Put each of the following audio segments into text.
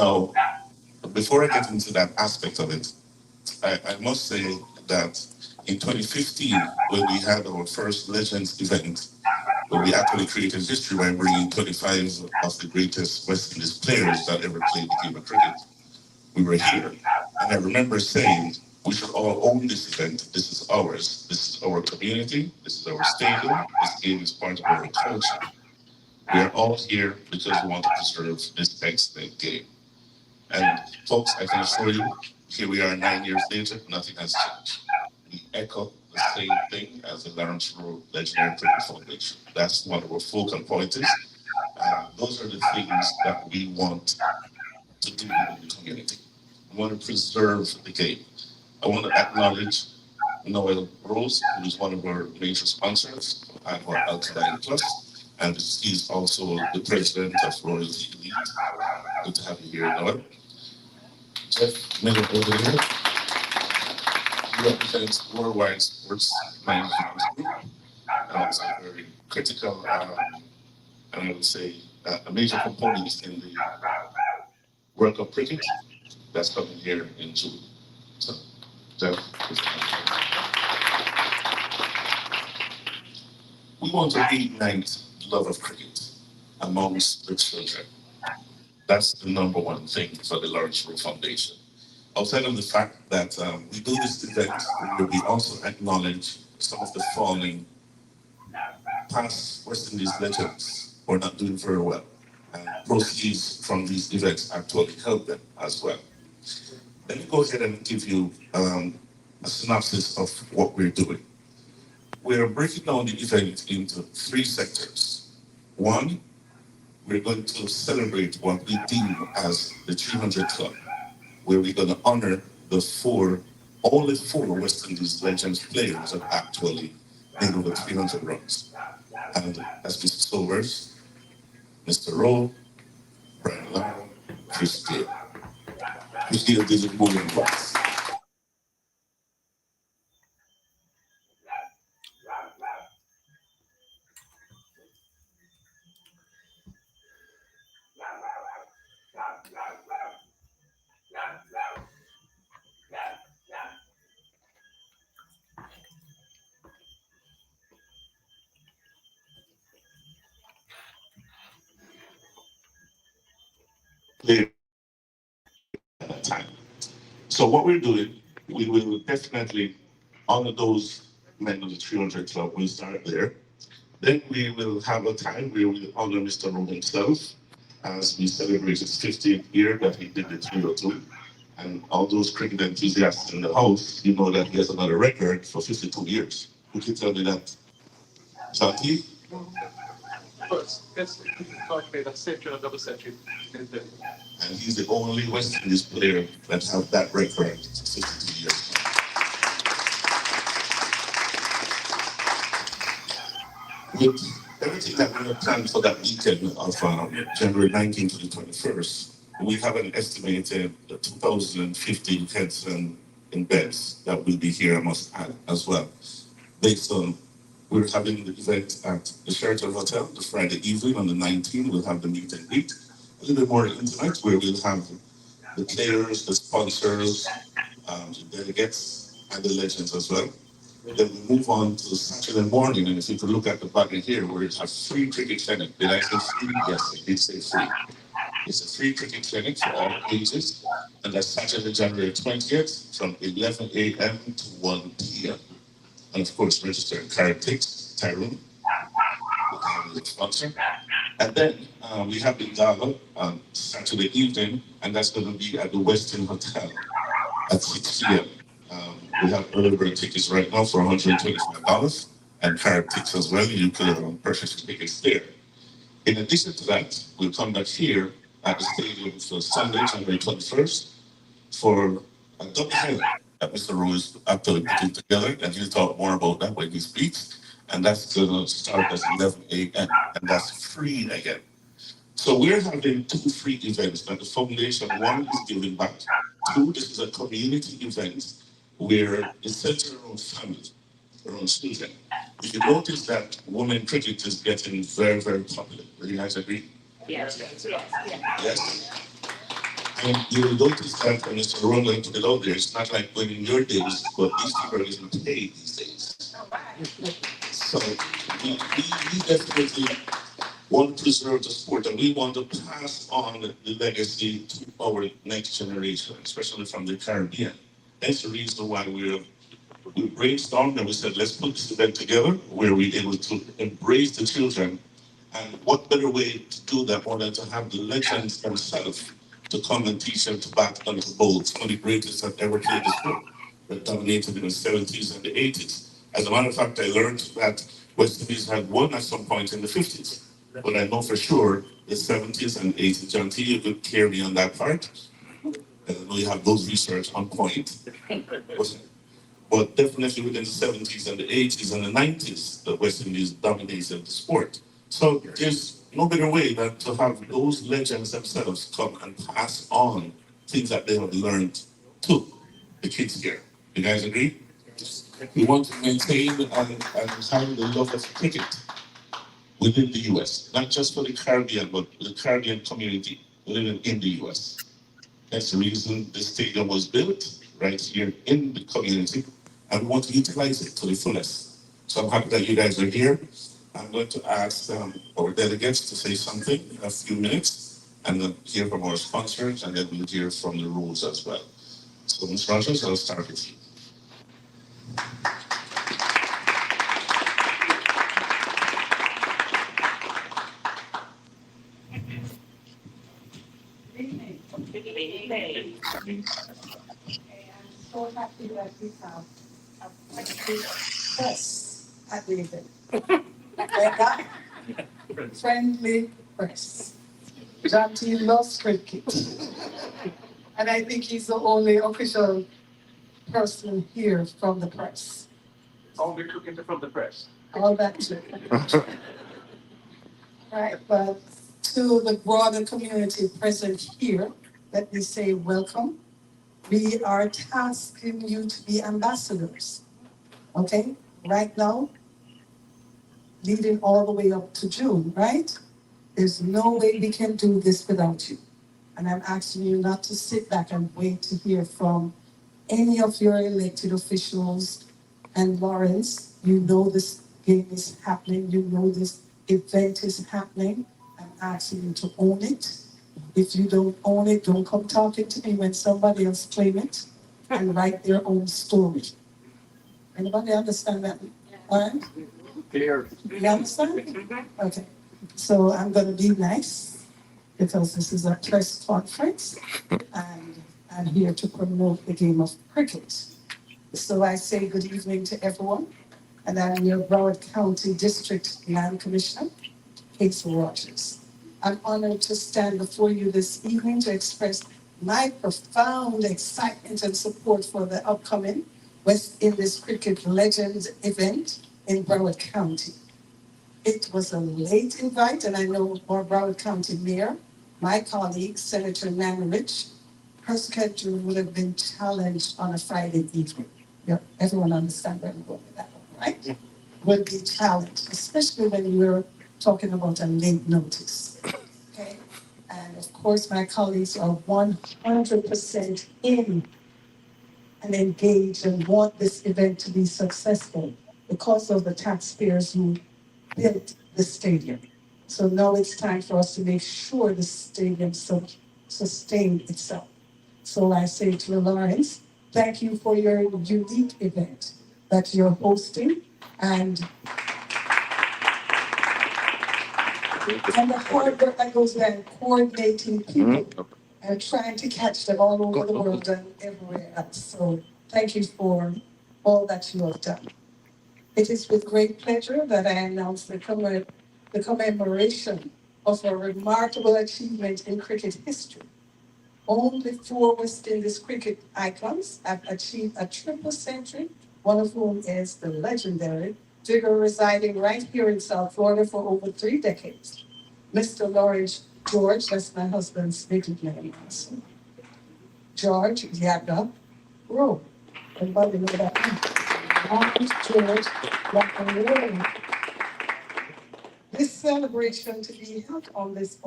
Now, before I get into that aspect of it, I must say that in 2015, when we had our first Legends event, where we actually created history by bringing 25 of the greatest West Indies players that ever played the game of cricket, we were here. And I remember saying, we should all own this event. This is ours. This is our community. This is our stadium. This game is part of our culture. We are all here because we want to preserve this excellent game. And folks, I can assure you, here we are 9 years later, nothing has changed. We echo the same thing as the Lawrence Rowe Legendary Cricket Foundation. That's one of our focal points. Those are the things that we want to do in the community. We want to preserve the game. I want to acknowledge Noel Rose, who is one of our major sponsors and our Alkaline Plus, and he's also the president of Royalty Elite. Good to have you here, Noel. Jeff Miller over here. He represents Worldwide Sports Management Group, and also very critical, and I would say a major component in the World Cup cricket that's coming here in June. So, Jeff, we want to reignite love of cricket amongst the children. That's the number one thing for the Lawrence Rowe Foundation. Outside of the fact that we do this event where we also acknowledge some of the falling past West Indies legends who are not doing very well. And proceeds from these events actually help them as well. Let me go ahead and give you a synopsis of what we're doing. We're breaking down the event into three sectors. One, we're going to celebrate what we deem as the 300 Club, where we're going to honor the only four West Indies Legends players that actually made over 300 runs. And as Mr. Silvers, Mr. Rowe, Brian Lau, Chris Gale. Chris Gale did it more than once. At that time. So what we're doing, we will definitely honor those men of the 300 Club. We'll start there. Then we will have a time where we'll honor Mr. Rowe himself as we celebrate his 50th year that he did the 302. And all those cricket enthusiasts in the house, you know that he has another record for 52 years. Who can tell me that? Shanti? That's a century or double century. And he's the only West Indies player that has that record for 52 years. With everything that we have planned for that weekend of January 19th to the 21st, we have an estimated 2,015 heads in beds that will be here, I must add, as well. Based on, we're having the event at the Sheraton Hotel the Friday evening on the 19th. We'll have the meet and greet, a little bit more intimate, where we'll have the players, the sponsors, the delegates, and the legends as well. Then we move on to Saturday morning, and if you could look at the banner here, where it has free cricket clinic. Did I say free? Yes, I did say free. It's a free cricket clinic for all ages, and that's Saturday, January 20th, from 11 a.m. to 1 p.m. And of course, register and carry tickets, Tyrone, the sponsor. And then we have the gala on Saturday evening, and that's going to be at the West Indies Hotel at 6 p.m. We have early bird tickets right now for $125 and card tickets as well. You can purchase tickets there. In addition to that, we'll come back here at the stadium for Sunday, January 21st, for a double header that Mr. Rowe is actually putting together, and he'll talk more about that when he speaks. And that's going to start at 11 a.m. and that's free again. So we're having two free events that the foundation, one is giving back, two, this is a community event where it's centered around family, around children. If you notice that women cricket is getting very, very popular, do you guys agree? Yes. Yes. And you will notice that when Mr. Roland put it out there, it's not like when in your days, but these people are getting paid these days. So we definitely want to preserve the sport and we want to pass on the legacy to our next generation, especially from the Caribbean. That's the reason why we brainstormed and we said, let's put this event together where we're able to embrace the children. And what better way to do that more than to have the legends themselves to come and teach them to bat and to bowl. Some of the greatest that ever played the sport that dominated in the 70s and the 80s. As a matter of fact, I learned that West Indies had won at some point in the 50s. But I know for sure the 70s and 80s. John T, you could clear me on that part. I know you have those research on point. But definitely within the 70s and the 80s and the 90s, the West Indies dominated the sport. So there's no better way than to have those legends themselves come and pass on things that they have learned to the kids here. You guys agree? We want to maintain and have the love of cricket within the US, not just for the Caribbean, but the Caribbean community living in the US. That's the reason this stadium was built right here in the community, and we want to utilize it to the fullest. So I'm happy that you guys are here. I'm going to ask our delegates to say something in a few minutes, and then hear from our sponsors, and then we'll hear from the rules as well. So, Ms. Rogers, I'll start with you. I'm so happy that we have a press at the event. Friendly press. John T loves cricket. And I think he's the only official person here from the press. Only cricket from the press. All that too. Right, but to the broader community present here, let me say welcome. We are tasking you to be ambassadors, okay? Right now, leading all the way up to June, right? There's no way we can do this without you. And I'm asking you not to sit back and wait to hear from any of your elected officials. And Lawrence, you know this game is happening, you know this event is happening. I'm asking you to own it. If you don't own it, don't come talking to me when somebody else claim it and write their own story. Anybody understand that? All right? Clear. You understand? Okay. So I'm going to be nice because this is a press conference and I'm here to promote the game of cricket. So I say good evening to everyone, and I'm your Broward County District Land Commissioner, Hazel Rogers. I'm honored to stand before you this evening to express my profound excitement and support for the upcoming West Indies Cricket Legends event in Broward County. It was a late invite, and I know our Broward County Mayor, my colleague, Senator Nan Rich, her schedule would have been challenged on a Friday evening. Yeah, everyone understand where I'm going with that one, right? Would be challenged, especially when we're talking about a late notice. Okay? And of course, my colleagues are 100% in and engaged and want this event to be successful because of the taxpayers who built the stadium. So now it's time for us to make sure the stadium sustained itself. So I say to Lawrence, thank you for your unique event that you're hosting and the hard work that goes behind coordinating people and trying to catch them all over the world and everywhere else. So thank you for all that you have done. It is with great pleasure that I announce the commemoration of a remarkable achievement in cricket history. Only 4 West Indies cricket icons have achieved a triple century, one of whom is the legendary Digger residing right here in South Florida for over 3 decades. Mr. Lawrence George, that's my husband's maiden name. George Yaga Rowe. Everybody know that? Lawrence George Yaga Rowe. This celebration to be held on this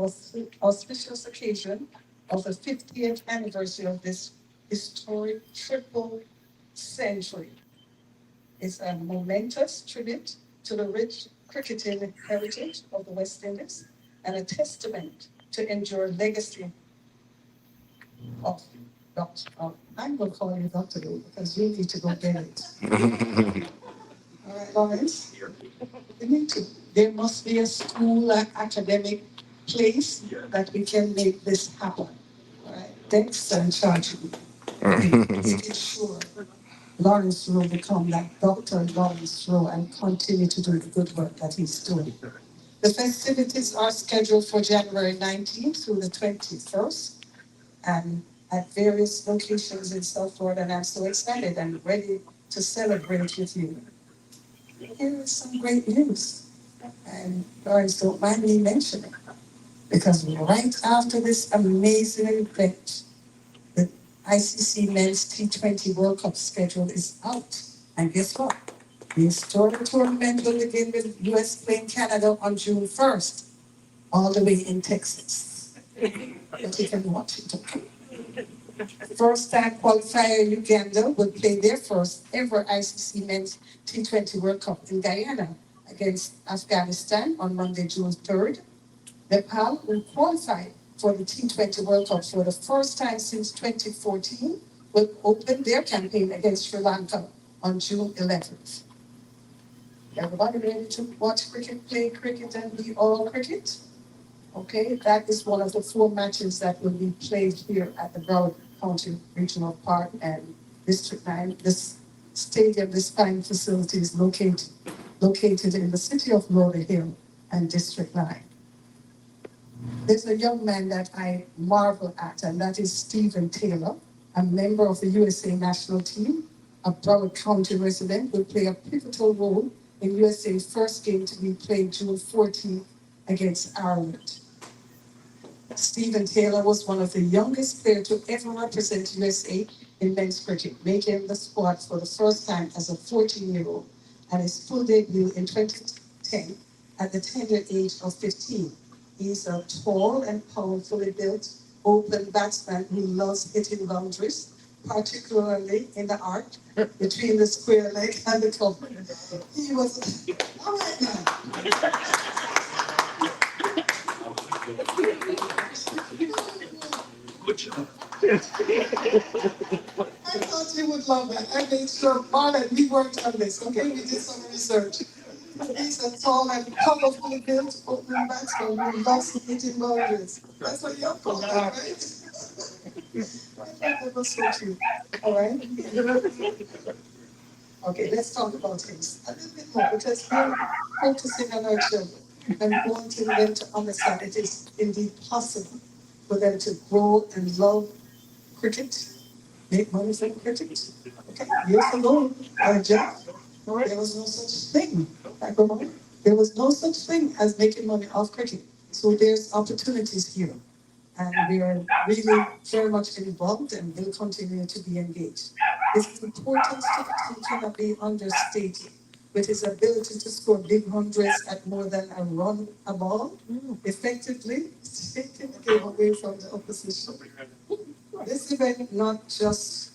auspicious occasion of the 50th anniversary of this historic triple century. It's a momentous tribute to the rich cricketing heritage of the West Indies and a testament to endure legacy of Dr. I'm going to call you Dr. Rowe because you need to go get it. All right, Lawrence? We need to. There must be a school, an academic place that we can make this happen. All right, thanks and charge me. Make it sure Lawrence Rowe become like Dr. Lawrence Rowe and continue to do the good work that he's doing. The festivities are scheduled for January 19th through the 21st and at various locations in South Florida, and I'm so excited and ready to celebrate with you. Here is some great news, and Lawrence, don't mind me mentioning, because right after this amazing event, the ICC Men's T20 World Cup schedule is out, and guess what? The historic tournament will begin with US playing Canada on June 1st, all the way in Texas. But you can watch it, okay? First-time qualifier Uganda will play their first ever ICC Men's T20 World Cup in Guyana against Afghanistan on Monday, June 3rd. Nepal will qualify for the T20 World Cup for the first time since 2014, will open their campaign against Sri Lanka on June 11th. Everybody ready to watch cricket, play cricket, and be all cricket? Okay, that is one of the 4 matches that will be played here at the Broward County Regional Park and District 9. This stadium, this fine facility is located in the city of Lauderdale and District 9. There's a young man that I marvel at, and that is Stephen Taylor, a member of the USA national team, a Broward County resident, will play a pivotal role in USA's first game to be played June 14th against Ireland. Stephen Taylor was one of the youngest players to ever represent USA in men's cricket, making the squad for the first time as a 14-year-old and his full debut in 2010 at the tender age of 15. He's a tall and powerfully built open batsman who loves hitting boundaries, particularly in the arc between the square leg and the cover. He was, all right now. Good job. I thought you would love that. I made sure, Marlon, we worked on this, okay? We did some research. He's a tall and powerfully built open batsman who loves hitting boundaries. That's what you're called, right? I thought that was so cute. All right? Okay, let's talk about things a little bit more because we're focusing on our children and wanting them to understand it is indeed possible for them to grow and love cricket, make money from cricket. Okay, years ago, Jeff, there was no such thing. There was no such thing as making money off cricket. So there's opportunities here. And we are really very much involved and will continue to be engaged. His importance to the team cannot be understated. With his ability to score big hundreds at more than a run a ball, effectively taking the game away from the opposition. This event will not just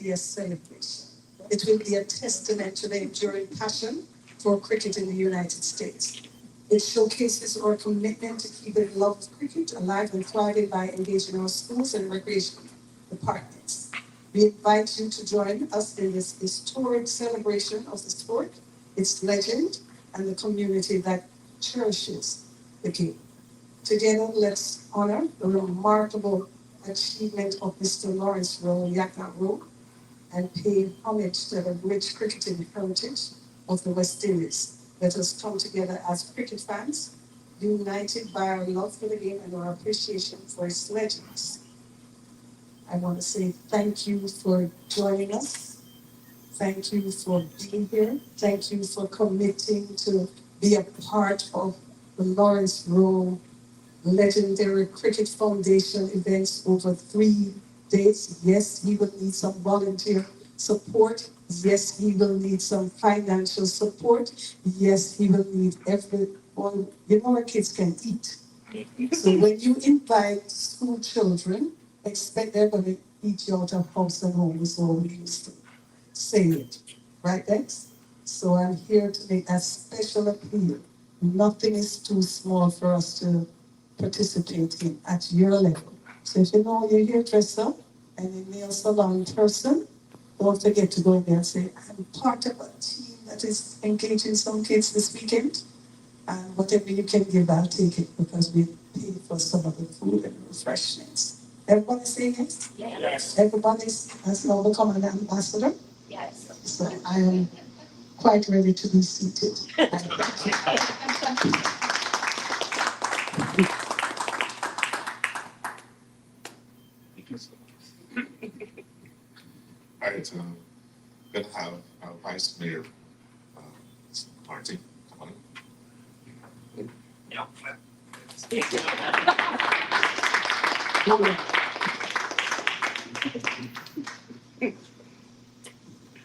be a celebration. It will be a testament to the enduring passion for cricket in the United States. It showcases our commitment to keeping the love of cricket alive and thriving by engaging our schools and recreation departments. We invite you to join us in this historic celebration of the sport, its legend, and the community that cherishes the game. Together, let's honor the remarkable achievement of Mr. Lawrence Rowe, Yakna Rowe, and pay homage to the rich cricketing heritage of the West Indies. Let us come together as cricket fans, united by our love for the game and our appreciation for its legends. I want to say thank you for joining us. Thank you for being here. Thank you for committing to be a part of the Lawrence Rowe Legendary Cricket Foundation events over 3 days. Yes, we will need some volunteer support. Yes, he will need some financial support. Yes, he will need everyone. You know, our kids can eat. So when you invite school children, expect they're going to eat you out of house and home, is what we used to say it. Right, Dex? So I'm here to make a special appeal. Nothing is too small for us to participate in at your level. So if you know you're here dressed up and you're nail salon person, don't forget to go in there and say, I'm part of a team that is engaging some kids this weekend. And whatever you can give, I'll take it because we pay for some of the food and refreshments. Everybody say yes? Yes. Everybody has now become an ambassador? Yes. So I am quite ready to be seated. All right, gonna have our Vice Mayor, uh, Marty, come on.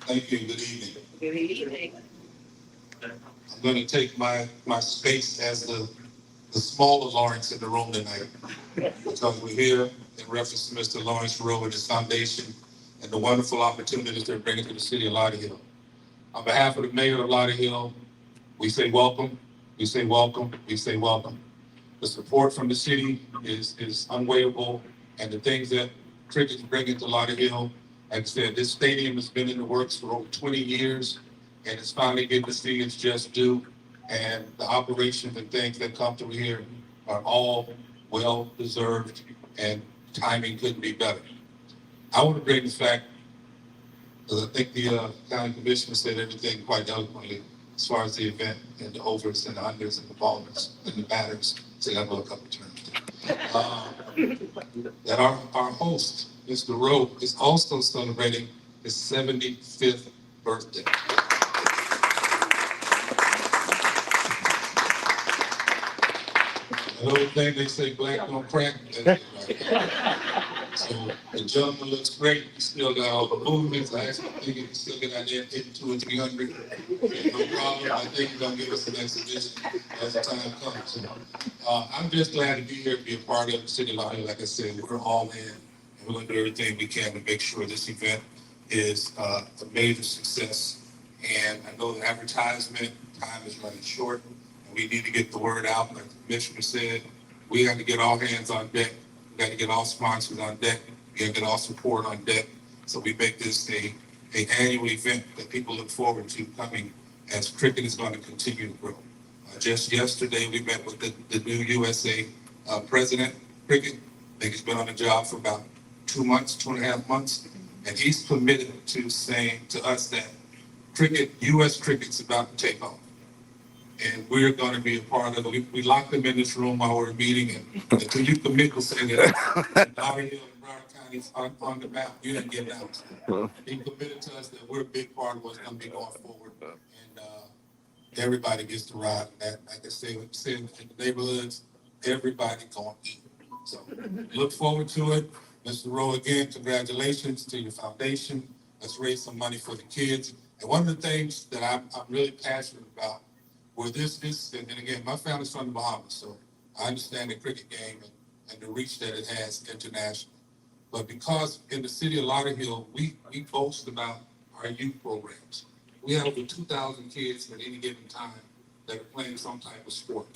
Thank you, good evening. Good evening. I'm gonna take my space as the smaller Lawrence in the room tonight, because we're here in reference to Mr. Lawrence Rowe and his foundation and the wonderful opportunities they're bringing to the city of Lauderdale. On behalf of the mayor of Lauderdale, we say welcome, we say welcome, we say welcome. The support from the city is unwavering, and the things that cricket is bringing to Lauderdale, like I said, this stadium has been in the works for over 20 years, and it's finally getting to see its just due. And the operations and things that come through here are all well deserved, and timing couldn't be better. I want to bring this fact, because I think the county commissioner said everything quite eloquently as far as the event and the overs and the unders and the ballers and the batters. Say that a couple of terms. That our host, Mr. Rowe, is also celebrating his 75th birthday. That old thing they say, black don't crack. So the gentleman looks great. He still got all the movements. I actually think he still get out there hitting 200 or 300. No problem. I think he's gonna give us an exhibition as the time comes. So, I'm just glad to be here, be a part of the city of Lauderdale. Like I said, we're all in, and we're gonna do everything we can to make sure this event is a major success. And I know the advertisement time is running short, and we need to get the word out. Like the commissioner said, we have to get all hands on deck. We got to get all sponsors on deck. We got to get all support on deck. So we make this a annual event that people look forward to coming as cricket is going to continue to grow. Just yesterday, we met with the new USA president, cricket. I think he's been on the job for about 2 months, 2.5 months. And he's committed to saying to us that cricket, US cricket's about to take off. And we're going to be a part of it. We locked them in this room while we were meeting, and until you commit to saying that Lauderdale and Broward County is on the map, you didn't get out. He committed to us that we're a big part of what's going to be going forward, and everybody gets to ride. And that, like I said, what you said in the neighborhoods, everybody going to eat. So look forward to it. Mr. Rowe, again, congratulations to your foundation. Let's raise some money for the kids. And one of the things that I'm really passionate about, where this is, and again, my family's from the Bahamas, so I understand the cricket game and the reach that it has internationally. But because in the city of Lauderdale, we boast about our youth programs. We have over 2,000 kids at any given time that are playing some type of sport.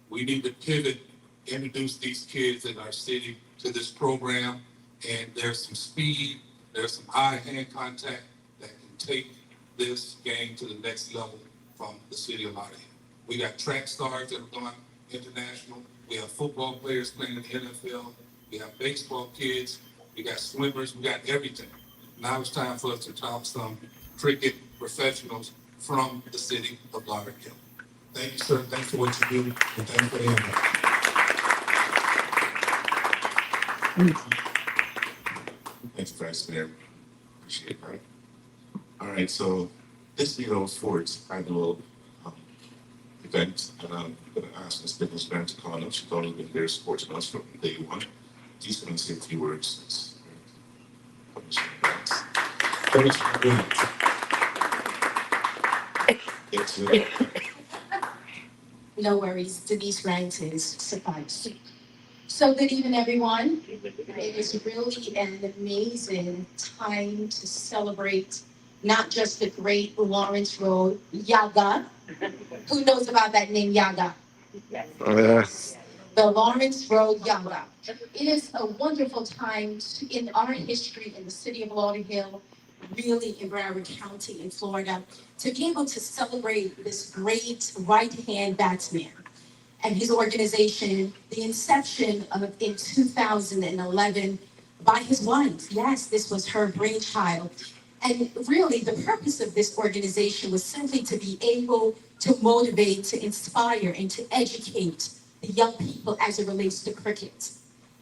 We need to pivot, introduce these kids in our city to this program, and there's some speed, there's some eye-hand contact that can take this game to the next level from the city of Lauderdale. We got track stars that have gone international. We have football players playing in the NFL. We have baseball kids. We got swimmers. We got everything. Now it's time for us to talk some cricket professionals from the city of Lauderdale. Thank you, sir. Thanks for what you do, and thanks for the invite. Thanks, Vice Mayor. Appreciate that. All right, so this year Ford's annual event, and I'm going to ask Ms. Bigglesman to come on up. She's only been here supporting us from day one. She's going to say a few words. No worries. Denise Ranks suffice. So good evening, everyone. It is really an amazing time to celebrate not just the great Lawrence Rowe Yaga. Who knows about that name, Yaga? Yes. The Lawrence Rowe Yaga. It is a wonderful time in our history in the city of Lauderdale, really in Broward County in Florida, to be able to celebrate this great right-hand batsman and his organization, the inception of in 2011 by his wife. Yes, this was her brainchild. And really, the purpose of this organization was simply to be able to motivate, to inspire, and to educate the young people as it relates to cricket.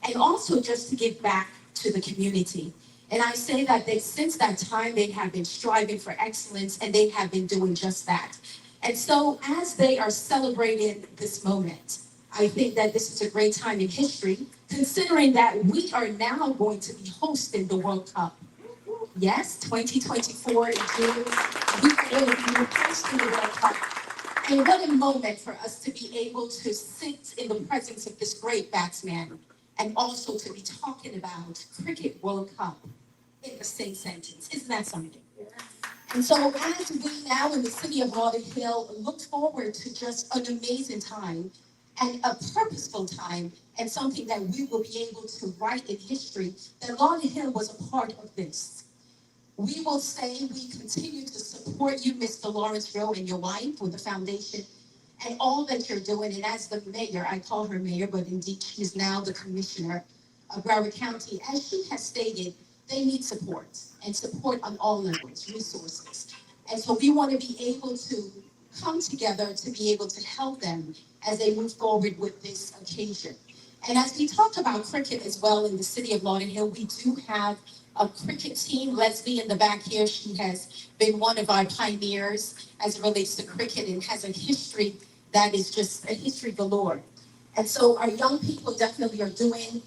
And also just to give back to the community. And I say that since that time, they have been striving for excellence and they have been doing just that. And so as they are celebrating this moment, I think that this is a great time in history, considering that we are now going to be hosting the World Cup. Yes, 2024 in June, we are going to be hosting the World Cup. And what a moment for us to be able to sit in the presence of this great batsman and also to be talking about Cricket World Cup in the same sentence. Isn't that something? And so as we now in the city of Lauderdale look forward to just an amazing time and a purposeful time and something that we will be able to write in history, that Lauderdale was a part of this. We will say we continue to support you, Mr. Lawrence Rowe, and your wife with the foundation and all that you're doing. And as the mayor, I call her mayor, but indeed she is now the commissioner of Broward County. As she has stated, they need support and support on all levels, resources. And so we want to be able to come together to be able to help them as they move forward with this occasion. And as we talk about cricket as well in the city of Lauderdale, we do have a cricket team. Leslie in the back here, she has been one of our pioneers as it relates to cricket and has a history that is just a history galore. And so our young people definitely are doing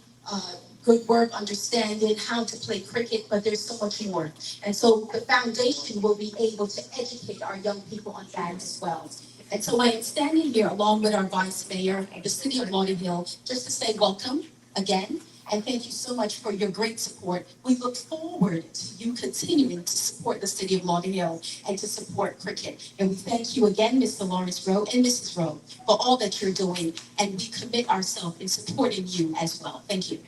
good work, understanding how to play cricket, but there's so much more. And so the foundation will be able to educate our young people on that as well. And so I am standing here along with our Vice Mayor of the City of Lauderdale just to say welcome again. And thank you so much for your great support. We look forward to you continuing to support the City of Lauderdale and to support cricket. And we thank you again, Mr. Lawrence Rowe and Mrs. Rowe, for all that you're doing. And we commit ourselves in supporting you as well. Thank you.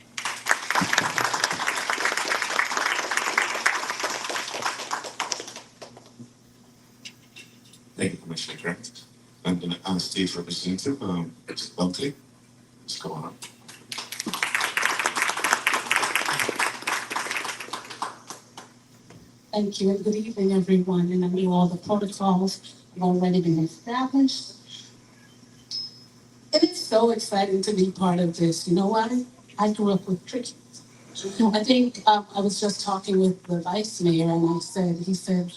Thank you, Commissioner Grant. I'm going to ask State Representative, Mr. Bunkley. Let's go on. Thank you, and good evening, everyone. And I know all the protocols have already been established. It is so exciting to be part of this. You know why? I grew up with cricket. I think I was just talking with the vice mayor, and he said,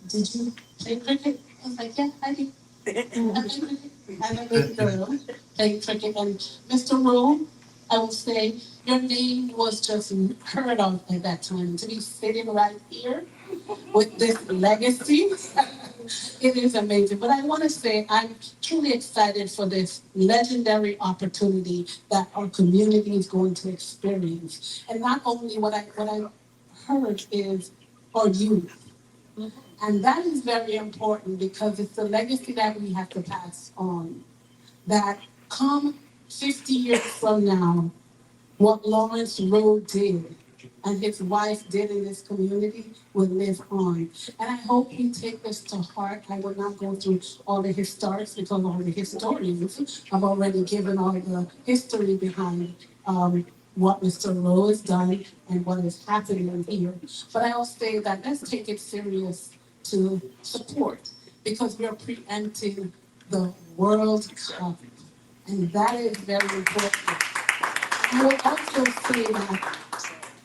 did you play cricket? I was like, yeah, I did. I'm a big girl, playing cricket. And Mr. Rowe, I will say, your name was just heard of at that time. To be sitting right here with this legacy, it is amazing. But I want to say I'm truly excited for this legendary opportunity that our community is going to experience. And not only what I heard is our youth. And that is very important because it's the legacy that we have to pass on. That come 50 years from now, what Lawrence Rowe did and his wife did in this community will live on. And I hope you take this to heart. I will not go through all the historics because all the historians have already given all the history behind what Mr. Rowe has done and what is happening here. But I'll say that let's take it serious to support because we're preempting the World Cup. And that is very important. I will also say that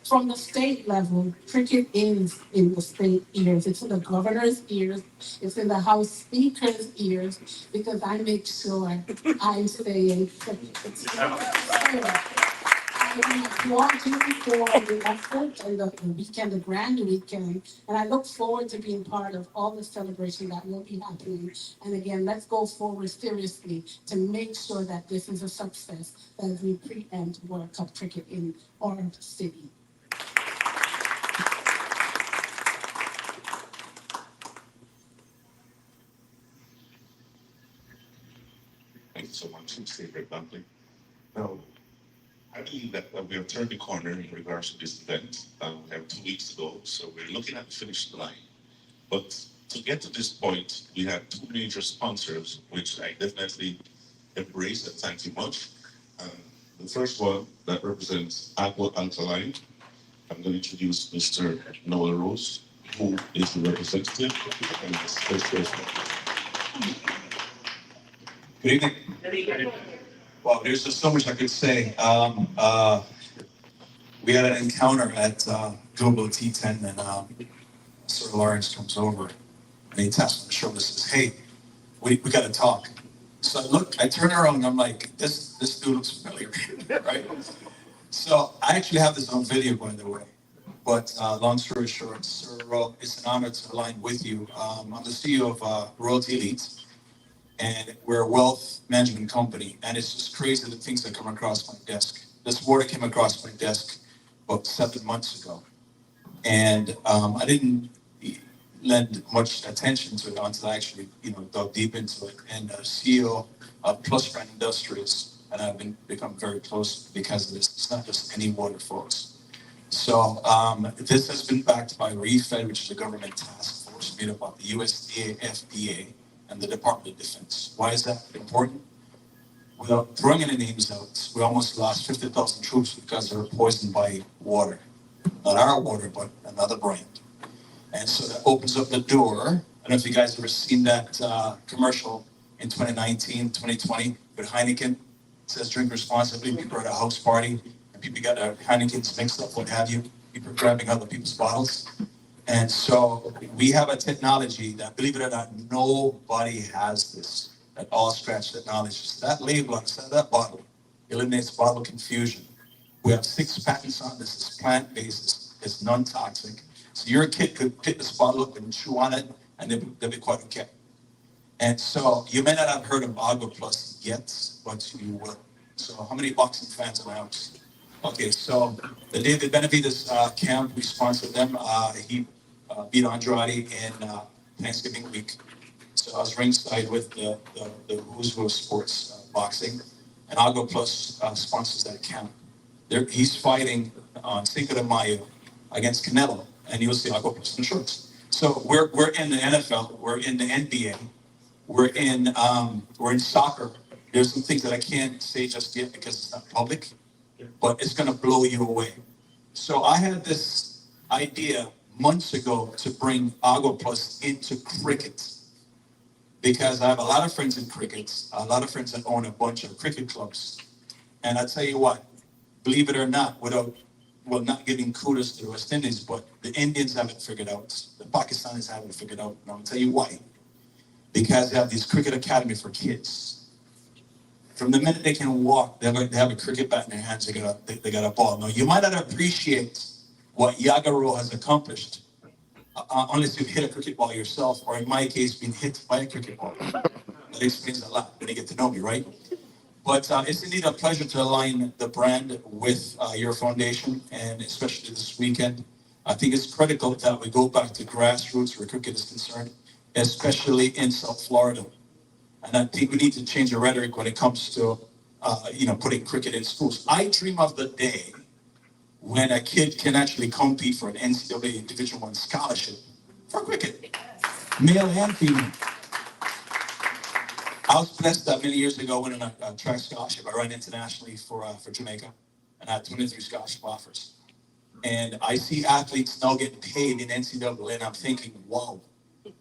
from the state level, cricket is in the state ears. It's in the governor's ears. It's in the House Speaker's ears because I make sure I say cricket. I applaud you for the effort and the weekend, the grand weekend. And I look forward to being part of all the celebration that will be happening. And again, let's go forward seriously to make sure that this is a success as we preempt World Cup cricket in our city. Thank you so much, Mr. Dunkley. Now, I believe that we have turned the corner in regards to this event. We have 2 weeks to go, so we're looking at the finish line. But to get to this point, we had two major sponsors, which I definitely embrace and thank you much. Um, the first one that represents Aqua Alkaline. I'm going to introduce Mr. Noel Rose, who is the representative and the spokesperson. Good evening. Well, there's just so much I could say. We had an encounter at Global T10, and Sir Lawrence comes over and he taps me on the shoulder and says, "Hey, we got to talk." So I turn around and I'm like, this dude looks familiar, right? So I actually have this on video, by the way. But long story short, Sir Rowe, it's an honor to align with you. I'm the CEO of Royalty Elite, and we're a wealth management company. And it's just crazy the things that come across my desk. This water came across my desk about 7 months ago. And I didn't lend much attention to it until I actually, dug deep into it. And CEO of Plus Brand Industries, and I've become very close because of this. It's not just any water, folks. So this has been backed by REFED, which is a government task force made up of the USDA, FDA, and the Department of Defense. Why is that important? Without throwing any names out, we almost lost 50,000 troops because they were poisoned by water. Not our water, but another brand. And so that opens up the door. I don't know if you guys ever seen that commercial in 2019, 2020 with Heineken. It says drink responsibly. People are at a house party and people got their Heinekens mixed up, what have you. People are grabbing other people's bottles. And so we have a technology that, believe it or not, nobody has this, that all scratch technology. So that label on the side of that bottle eliminates bottle confusion. We have 6 patents on this. It's plant-based. It's non-toxic. So your kid could pick this bottle up and chew on it, and they'll be quite okay. And so you may not have heard of Agua Plus yet, but you will. So how many boxing fans around? Okay, so the David Benavides camp, we sponsored them. He beat Andrade in Thanksgiving week. So I was ringside with the Who's Who of Sports boxing, and Agua Plus sponsors that camp. He's fighting on Cinco de Mayo against Canelo, and you'll see Agua Plus in shorts. So we're in the NFL, we're in the NBA, we're in soccer. There's some things that I can't say just yet because it's not public, but it's going to blow you away. So I had this idea months ago to bring Agua Plus into cricket because I have a lot of friends in cricket, a lot of friends that own a bunch of cricket clubs. And I tell you what, believe it or not, not giving kudos to the West Indies, but the Indians haven't figured out, the Pakistanis haven't figured out, and I'll tell you why. Because they have these cricket academy for kids. From the minute they can walk, they have a cricket bat in their hands, they got a ball. Now, you might not appreciate what Yaga Rowe has accomplished unless you've hit a cricket ball yourself, or in my case, been hit by a cricket ball. That explains a lot when you get to know me, right? But it's indeed a pleasure to align the brand with your foundation, and especially this weekend. I think it's critical that we go back to grassroots where cricket is concerned, especially in South Florida. And I think we need to change the rhetoric when it comes to, putting cricket in schools. I dream of the day when a kid can actually compete for an NCAA Division I scholarship for cricket, male and female. I was blessed that many years ago winning a track scholarship. I ran internationally for Jamaica, and I had 23 scholarship offers. And I see athletes now getting paid in NCAA, and I'm thinking, wow,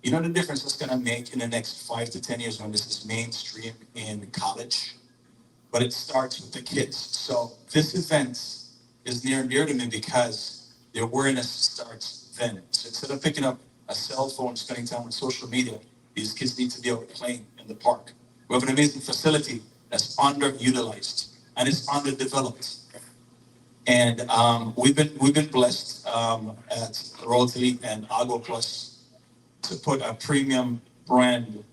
you know the difference it's going to make in the next 5 to 10 years when this is mainstream in college? But it starts with the kids. So this event is near and dear to me because the awareness starts then. So instead of picking up a cell phone, spending time on social media, these kids need to be out playing in the park. We have an amazing facility that's underutilized and it's underdeveloped. And we've been blessed at Rotary and Agro Plus to put a premium brand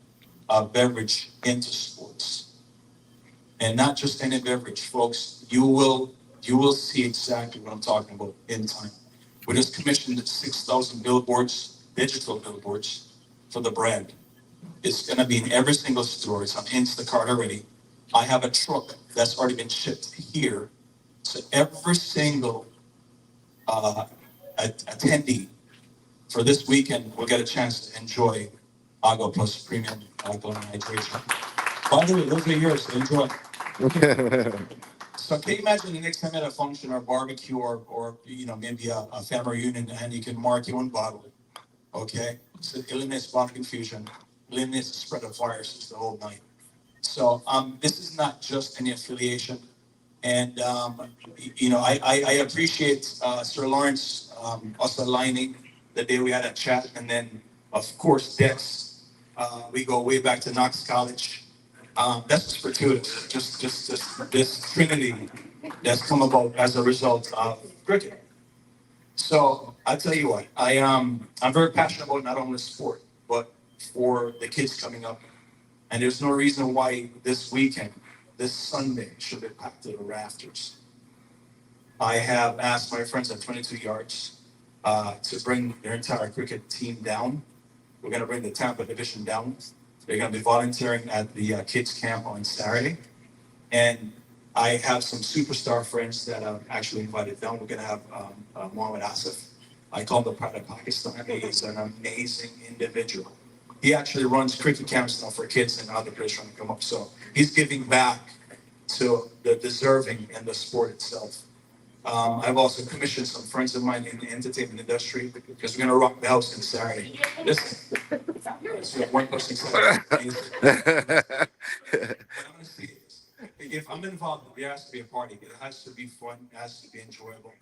beverage into sports, and not just any beverage, folks. You will see exactly what I'm talking about in time. We just commissioned 6,000 billboards, digital billboards, for the brand. It's going to be in every single store. It's on Instacart already. I have a truck that's already been shipped here, so every single attendee for this weekend will get a chance to enjoy Agua Plus Premium Alkaline Hydration. By the way, those are yours. Enjoy. So can you imagine the next time at a function or barbecue or maybe a family reunion and you can mark your own bottle, okay? So it eliminates bottle confusion, eliminates the spread of viruses the whole night. So this is not just any affiliation. And, I appreciate Sir Lawrence us aligning the day we had a chat. And then, of course, Dex, we go way back to Knox College. That's just fortuitous, just this trinity that's come about as a result of cricket. So I tell you what, I'm very passionate about not only sport, but for the kids coming up. And there's no reason why this weekend, this Sunday, should be packed to the rafters. I have asked my friends at 22 Yards to bring their entire cricket team down. We're going to bring the Tampa division down. They're going to be volunteering at the kids camp on Saturday. And I have some superstar friends that I've actually invited down. We're going to have Mohammed Asif. I call him the pride of Pakistan. He's an amazing individual. He actually runs cricket camps now for kids and other players trying to come up. So he's giving back to the deserving and the sport itself. I've also commissioned some friends of mine in the entertainment industry because we're going to rock the house on Saturday. Listen, so one person excited. But I'm going to say this. If I'm involved, there has to be a party. It has to be fun. It has to be enjoyable.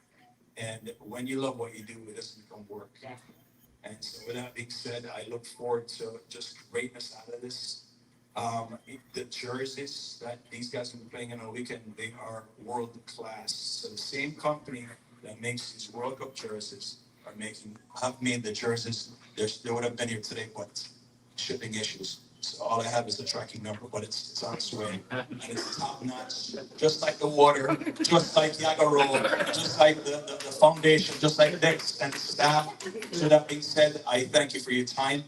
And when you love what you do, it doesn't become work. And so with that being said, I look forward to just greatness out of this. The jerseys that these guys have been playing in on the weekend, they are world class. So the same company that makes these World Cup jerseys have made the jerseys. They would have been here today, but shipping issues. So all I have is the tracking number, but it's on its way. And it's top notch, just like the water, just like Yaga Rowe, just like the foundation, just like Dex and the staff. So that being said, I thank you for your time.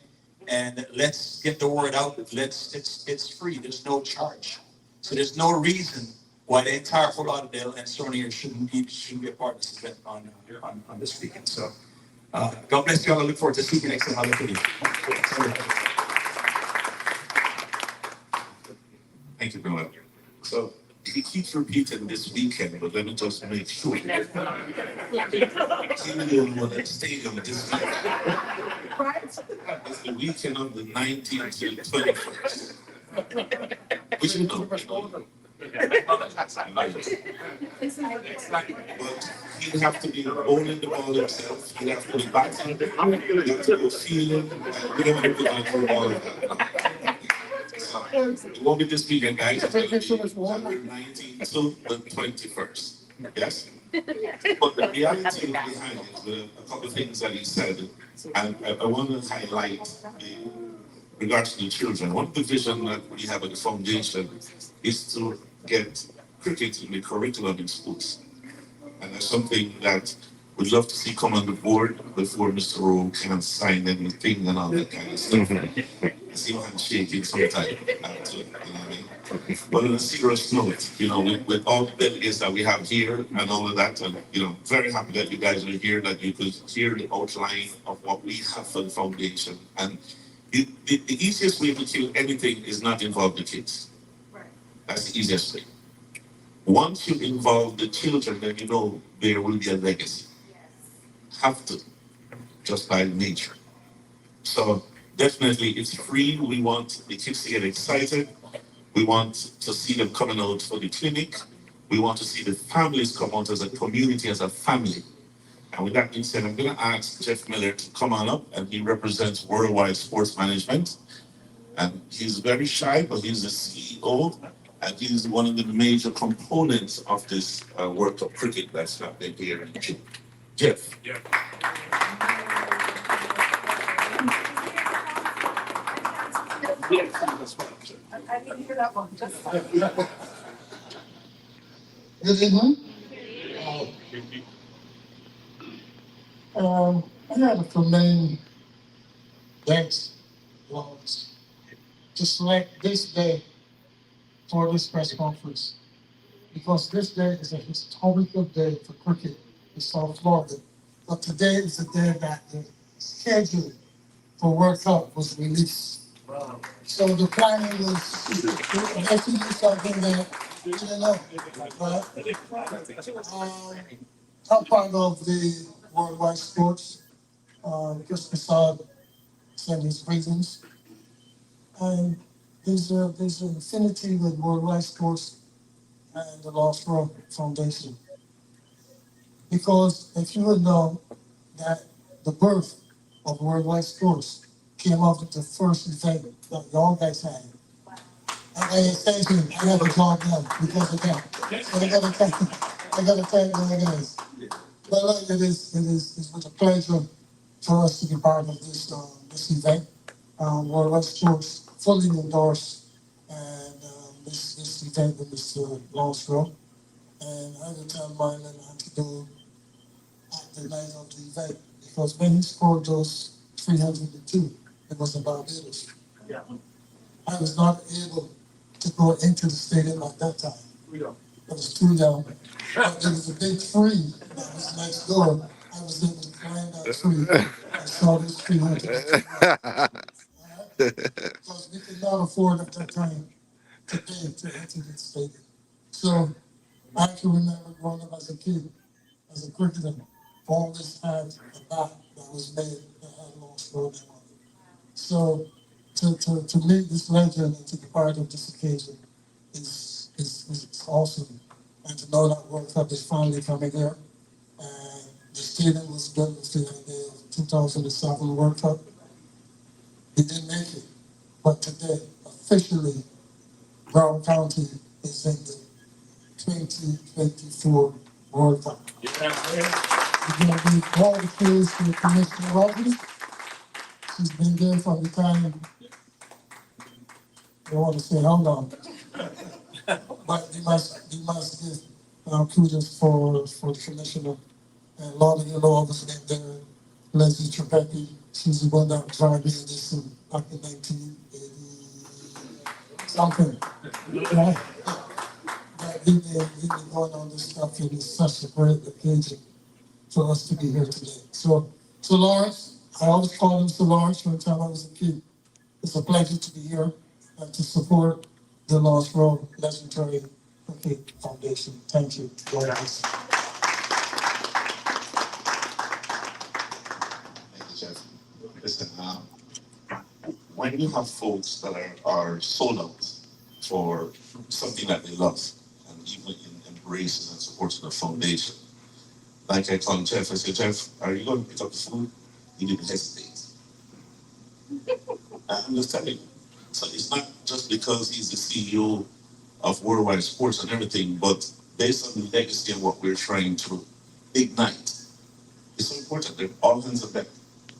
And let's get the word out. It's free. There's no charge. So there's no reason why the entire Fort Lauderdale and surrounding area shouldn't be a part of this event on this weekend. So God bless you all. I look forward to speaking next time. I look at you. Thank you, Bill. So he keeps repeating this weekend, but let me just make sure. He will stadium this weekend. Right? It's the weekend of the 19th to the 21st. Which you know. But he'll have to be owning the ball himself. He'll have to be batting. He'll have to go fielding. We don't want to put on all of that. It won't be this weekend, guys. It's going to be January 19th to the 21st. Yes? But the reality behind it, a couple of things that he said, and I want to highlight in regards to the children. One of the vision that we have at the foundation is to get cricket in the curriculum in schools. And that's something that we'd love to see come on the board before Mr. Rowe can sign anything and all that kind of stuff. I see him shaking sometimes. You know what I mean? But on a serious note, with all the delegates that we have here and all of that, and very happy that you guys are here, that you could hear the outline of what we have for the foundation. And the easiest way to kill anything is not involve the kids. That's the easiest way. Once you involve the children, then there will be a legacy. Have to, just by nature. So definitely it's free. We want the kids to get excited. We want to see them coming out for the clinic. We want to see the families come out as a community, as a family. And with that being said, I'm going to ask Jeff Miller to come on up, and he represents Worldwide Sports Management. And he's very shy, but he's the CEO. And he is one of the major components of this World Cup cricket that's happening here in June. Jeff. I didn't hear that one. Good evening. I had a main thanks laws to select this day for this press conference because this day is a historical day for cricket in South Florida. But today is the day that the schedule for World Cup was released. Wow. So the planning was to do something that we didn't know. But I'm part of the Worldwide Sports. Chris Prasad sent his reasons. And there's an affinity with Worldwide Sports and the Lost Rowe Foundation. Because if you would know that the birth of Worldwide Sports came off of the first event that y'all guys had. And I have a job now because of that. So I gotta thank you guys. But look, it's with a pleasure for us to be part of this event. Worldwide Sports fully endorsed and this event with Mr. Lost Rowe. And I had to tell Marlon I had to do at the night of the event because when he scored those 302, it was in Barbados. Yeah. I was not able to go into the stadium at that time. I was too young. But there was a big tree that was next door. I was able to climb that tree and saw this 300. Because we could not afford at that time to pay to enter the stadium. So I can remember growing up as a kid, as a cricketer, always had a bat that was made that had Lost Rowe on it. So to meet this legend and to be part of this occasion is awesome. And to know that World Cup is finally coming here. And the stadium was built with the idea of 2007 World Cup. It didn't make it. But today, officially, Brown County is in the 2024 World Cup. We're going to give all the praise to Commissioner Robbins. She's been there from the time, I don't want to say how long, but you must give kudos for the commissioner. And Lauderdale was named there, Leslie Trepecki. She's the one that tried me in this back in 1980 something. Right? That he been going on this stuff, and it's such a great occasion for us to be here today. So Lawrence, I always called him Sir Lawrence from the time I was a kid. It's a pleasure to be here and to support the Lost Rowe Legendary Cricket Foundation. Thank you. Thank you, Jeff. Listen, when you have folks that are sold out for something that they love and even in embracing and supporting the foundation, like I told Jeff, I said, Jeff, are you going to pick up the food? He didn't hesitate. I'm just telling you. So it's not just because he's the CEO of Worldwide Sports and everything, but based on the legacy and what we're trying to ignite. It's so important. They're all hands on deck.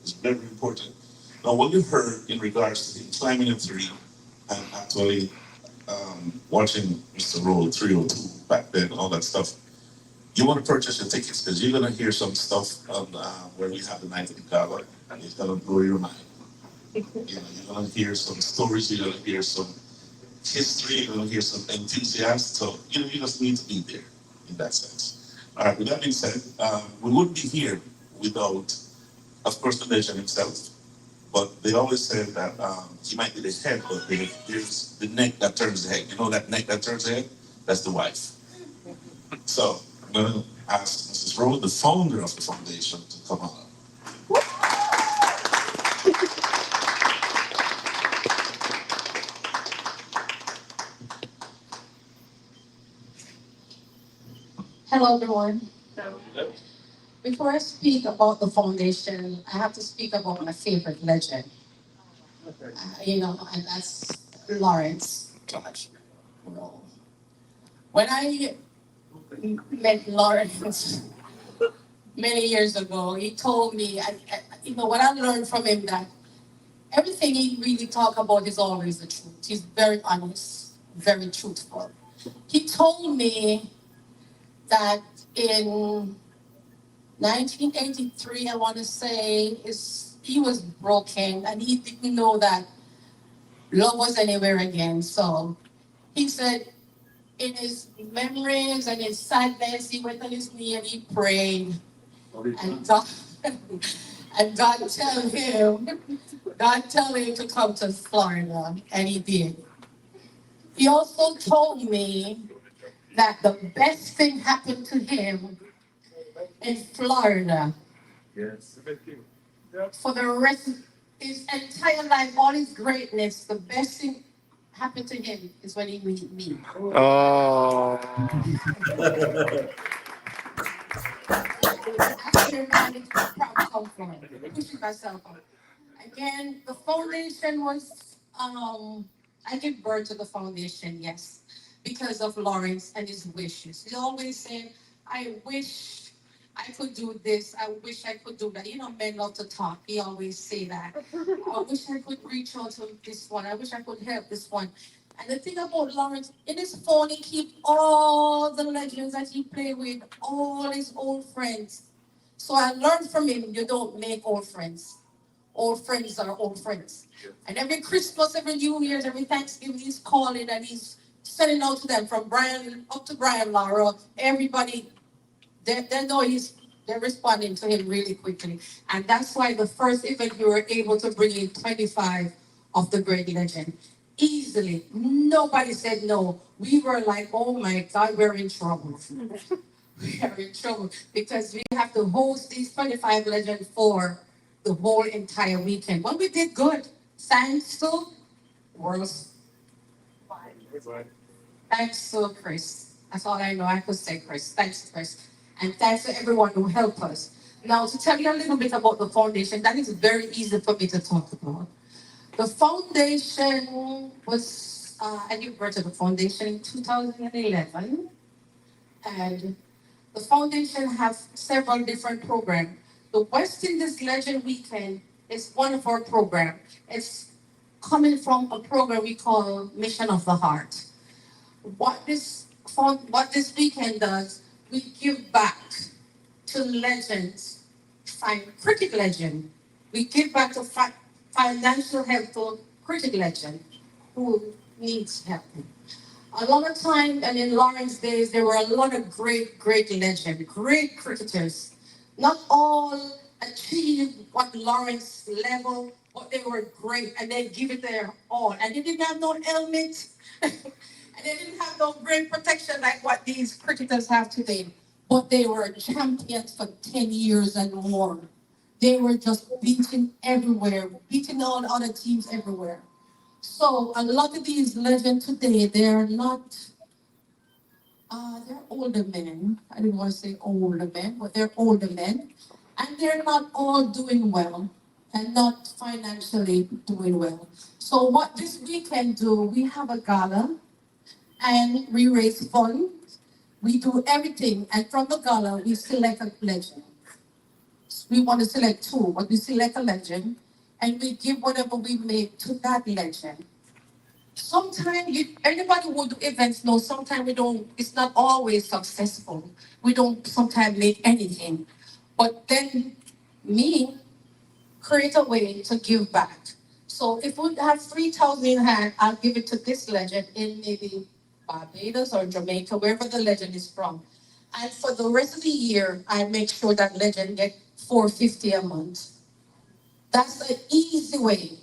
It's very important. Now, what you heard in regards to him climbing a tree and actually watching Mr. Rowe 302 back then, all that stuff, you want to purchase your tickets because you're going to hear some stuff on where we have the night of the gala, and it's going to blow your mind. You're going to hear some stories, you're going to hear some history, you're going to hear some enthusiasts. So, you just need to be there in that sense. All right, with that being said, we wouldn't be here without, of course, the legend himself. But they always say that he might be the head, but there's the neck that turns the head. You know that neck that turns the head? That's the wife. So I'm going to ask Mrs. Rowe, the founder of the foundation, to come on. Hello, everyone. Before I speak about the foundation, I have to speak about my favorite legend. And that's Lawrence George Rowe. When I met Lawrence many years ago, he told me, what I learned from him that everything he really talk about is always the truth. He's very honest, very truthful. He told me that in 1983, I want to say, he was broken and he didn't know that love was anywhere again. So he said in his memories and his sadness, he went on his knee and he prayed. And God, and God tell him to come to Florida, and he did. He also told me that the best thing happened to him in Florida. Yes. For the rest of his entire life, all his greatness, the best thing happened to him is when he met me. Oh. That's where my proud come from. Pushing myself up. Again, the foundation was, I gave birth to the foundation, yes, because of Lawrence and his wishes. He always said, I wish I could do this. I wish I could do that. You know, men love to talk. He always say that. I wish I could reach out to this one. I wish I could help this one. And the thing about Lawrence, in his phone, he keep all the legends that he played with, all his old friends. So I learned from him, you don't make old friends. Old friends are old friends. And every Christmas, every New Year's, every Thanksgiving, he's calling and he's sending out to them from Brian up to Brian Lara. Everybody, they know they're responding to him really quickly. And that's why the first event we were able to bring in 25 of the great legend. Easily. Nobody said no. We were like, oh my God, we're in trouble. We are in trouble because we have to host these 25 legends for the whole entire weekend. But we did good. Thanks to World. Thanks to Chris. That's all I know. I could say Chris. Thanks, Chris. And thanks to everyone who helped us. Now, to tell you a little bit about the foundation, that is very easy for me to talk about. The foundation was, I gave birth to the foundation in 2011. And the foundation has several different programs. The West Indies Legend Weekend is one of our programs. It's coming from a program we call Mission of the Heart. What this weekend does, we give back to legends, cricket legend. We give back to financial help to cricket legend who needs help. A lot of time, and in Lawrence days, there were a lot of great legends, great cricketers. Not all achieved what Lawrence level, but they were great, and they give it their all. And they didn't have no helmet, and they didn't have no great protection like what these cricketers have today. But they were champions for 10 years and more. They were just beating everywhere, beating all other teams everywhere. So a lot of these legends today, they're not, they're older men. I didn't want to say older men, but they're older men. And they're not all doing well and not financially doing well. So what this weekend do, we have a gala and we raise funds. We do everything. And from the gala, we select a legend. We want to select two, but we select a legend and we give whatever we make to that legend. Sometimes anybody who do events know sometimes we don't, it's not always successful. We don't sometimes make anything. But then me create a way to give back. So if we have 3,000 in hand, I'll give it to this legend in maybe Barbados or Jamaica, wherever the legend is from. And for the rest of the year, I make sure that legend get 450 a month. That's an easy way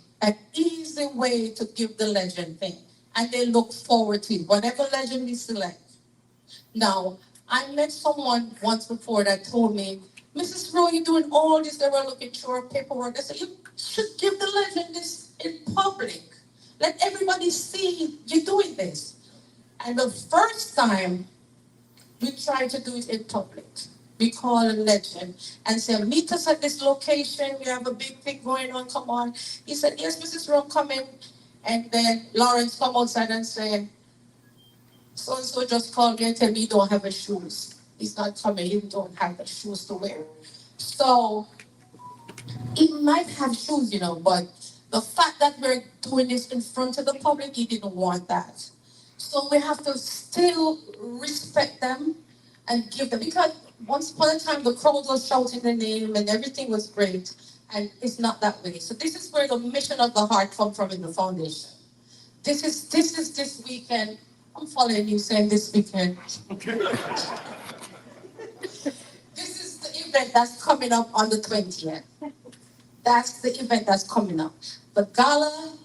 to give the legend thing. And they look forward to it, whatever legend we select. Now, I met someone once before that told me, Mrs. Rowe, you're doing all this, they were looking through our paperwork. I said, you should give the legend this in public. Let everybody see you doing this. And the first time we tried to do it in public, we call a legend and say, meet us at this location. We have a big thing going on. Come on. He said, yes, Mrs. Rowe, come in. And then Lawrence come outside and said, So and so just called me and tell me he don't have his shoes. He's not coming. He don't have the shoes to wear. So he might have shoes, but the fact that we're doing this in front of the public, he didn't want that. So we have to still respect them and give them, because once upon a time the crowd was shouting their name and everything was great, and it's not that way. So this is where the mission of the heart come from in the foundation. This is this weekend. I'm following you saying this weekend. This is the event that's coming up on the 20th. That's the event that's coming up. The gala,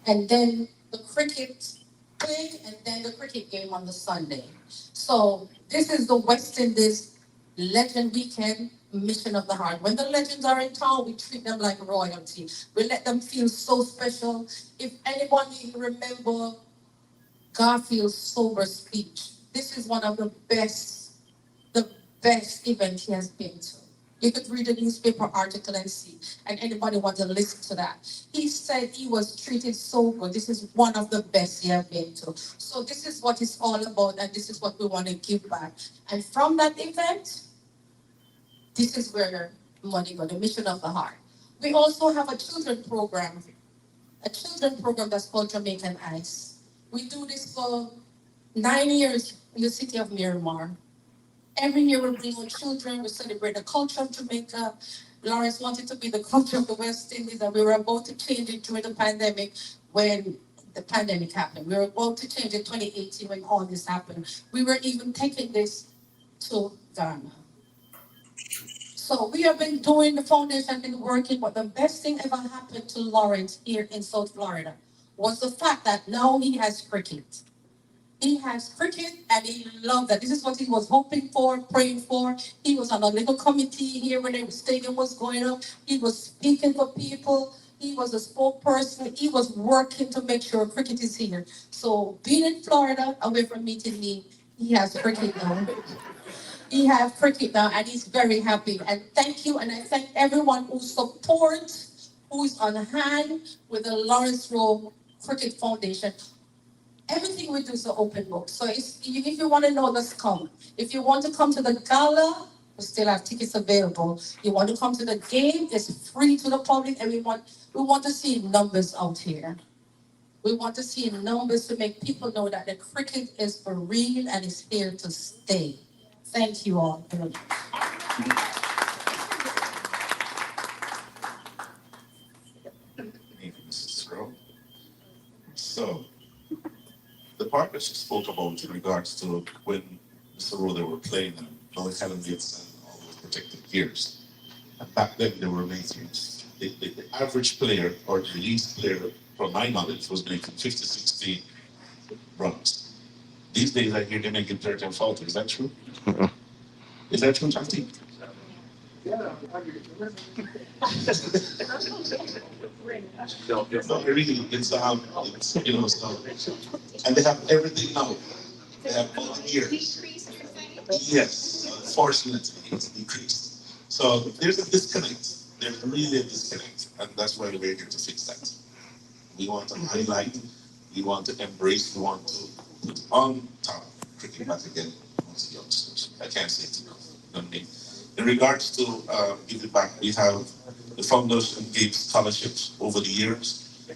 and then the cricket play, and then the cricket game on the Sunday. So this is the West Indies Legend Weekend Mission of the Heart. When the legends are in town, we treat them like royalty. We let them feel so special. If anybody remember Garfield's sober speech, this is one of the best event he has been to. You could read a newspaper article and see, and anybody want to listen to that. He said he was treated so good. This is one of the best he has been to. So this is what it's all about, and this is what we want to give back. And from that event, this is where money goes, the mission of the heart. We also have a children program that's called Jamaican Ice. We do this for 9 years in the city of Miramar. Every year we bring our children, we celebrate the culture of Jamaica. Lawrence wanted to be the culture of the West Indies, and we were about to change it during the pandemic when the pandemic happened. We were about to change it 2018 when all this happened. We were even taking this to Ghana. So we have been doing the foundation, been working, but the best thing ever happened to Lawrence here in South Florida was the fact that now he has cricket. He has cricket and he loved that. This is what he was hoping for, praying for. He was on a little committee here when the stadium was going up. He was speaking for people. He was a spokesperson. He was working to make sure cricket is here. So being in Florida, away from meeting me, he has cricket now. He has cricket now and he's very happy. And thank you. And I thank everyone who supports, who is on hand with the Lawrence Rowe Cricket Foundation. Everything we do is an open book. So if you want to know, let's come. If you want to come to the gala, we still have tickets available. You want to come to the game, it's free to the public, and we want to see numbers out here. We want to see numbers to make people know that the cricket is for real and it's here to stay. Thank you all. Thank you, Mrs. Rowe. So, the part that she spoke about in regards to when Mr. Rowe they were playing and no helmets and all those protective gears. And back then they were making the average player or the least player, from my knowledge, was making 50, 60 runs. These days I hear they're making 30 and 40. Is that true? Is that true, Chanti? No, really, it's so, and they have everything now. They have all the gears. Yes, unfortunately, it's decreased. So there's a disconnect. There's really a disconnect, and that's why we're here to fix that. We want to highlight, we want to embrace, we want to put on top cricket back again amongst the youngsters. I can't say it enough. You know what I mean? In regards to giving back, we have the foundation gave scholarships over the years.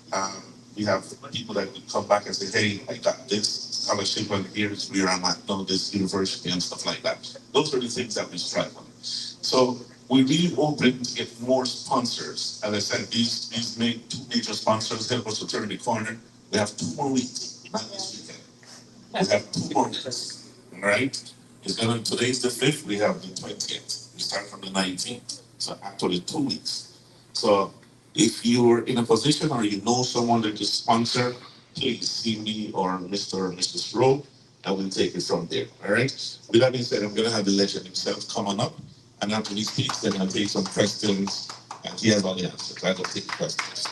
We have people that would come back and say, hey, I got this scholarship and here's where I'm at now, this university and stuff like that. Those are the things that we strive on. So we really open to get more sponsors. As I said, these two major sponsors help us to turn the corner. We have 2 more weeks, not this weekend. We have 2 more weeks, all right? Today's the 5th, we have the 20th. We start from the 19th, so actually 2 weeks. So if you're in a position or you know someone that is sponsor, please see me or Mr. or Mrs. Rowe, and we'll take it from there, all right? With that being said, I'm gonna have the legend himself come on up, and after he speaks, then I'll take some questions, and he has all the answers. I don't take questions.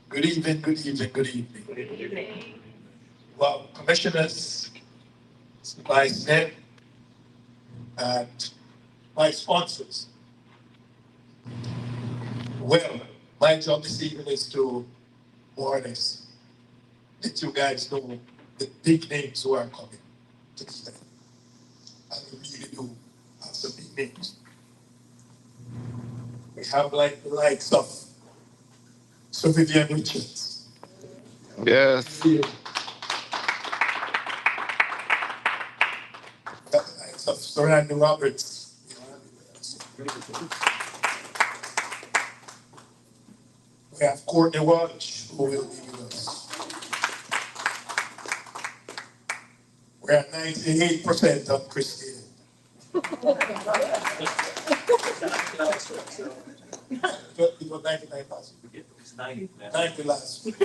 Good evening, good evening, good evening. Good evening. Well, commissioners, vice head, and my sponsors. Well, my job this evening is to more or less let you guys know the big names who are coming to the stand. And we really do have some big names. We have like the likes of Sir Vivian Richards. Yes. We got the likes of Sir Andy Roberts. We have Courtney Walsh, who will be with us. We're at 98% on Christine. It was 99 last week. It's 90 last week.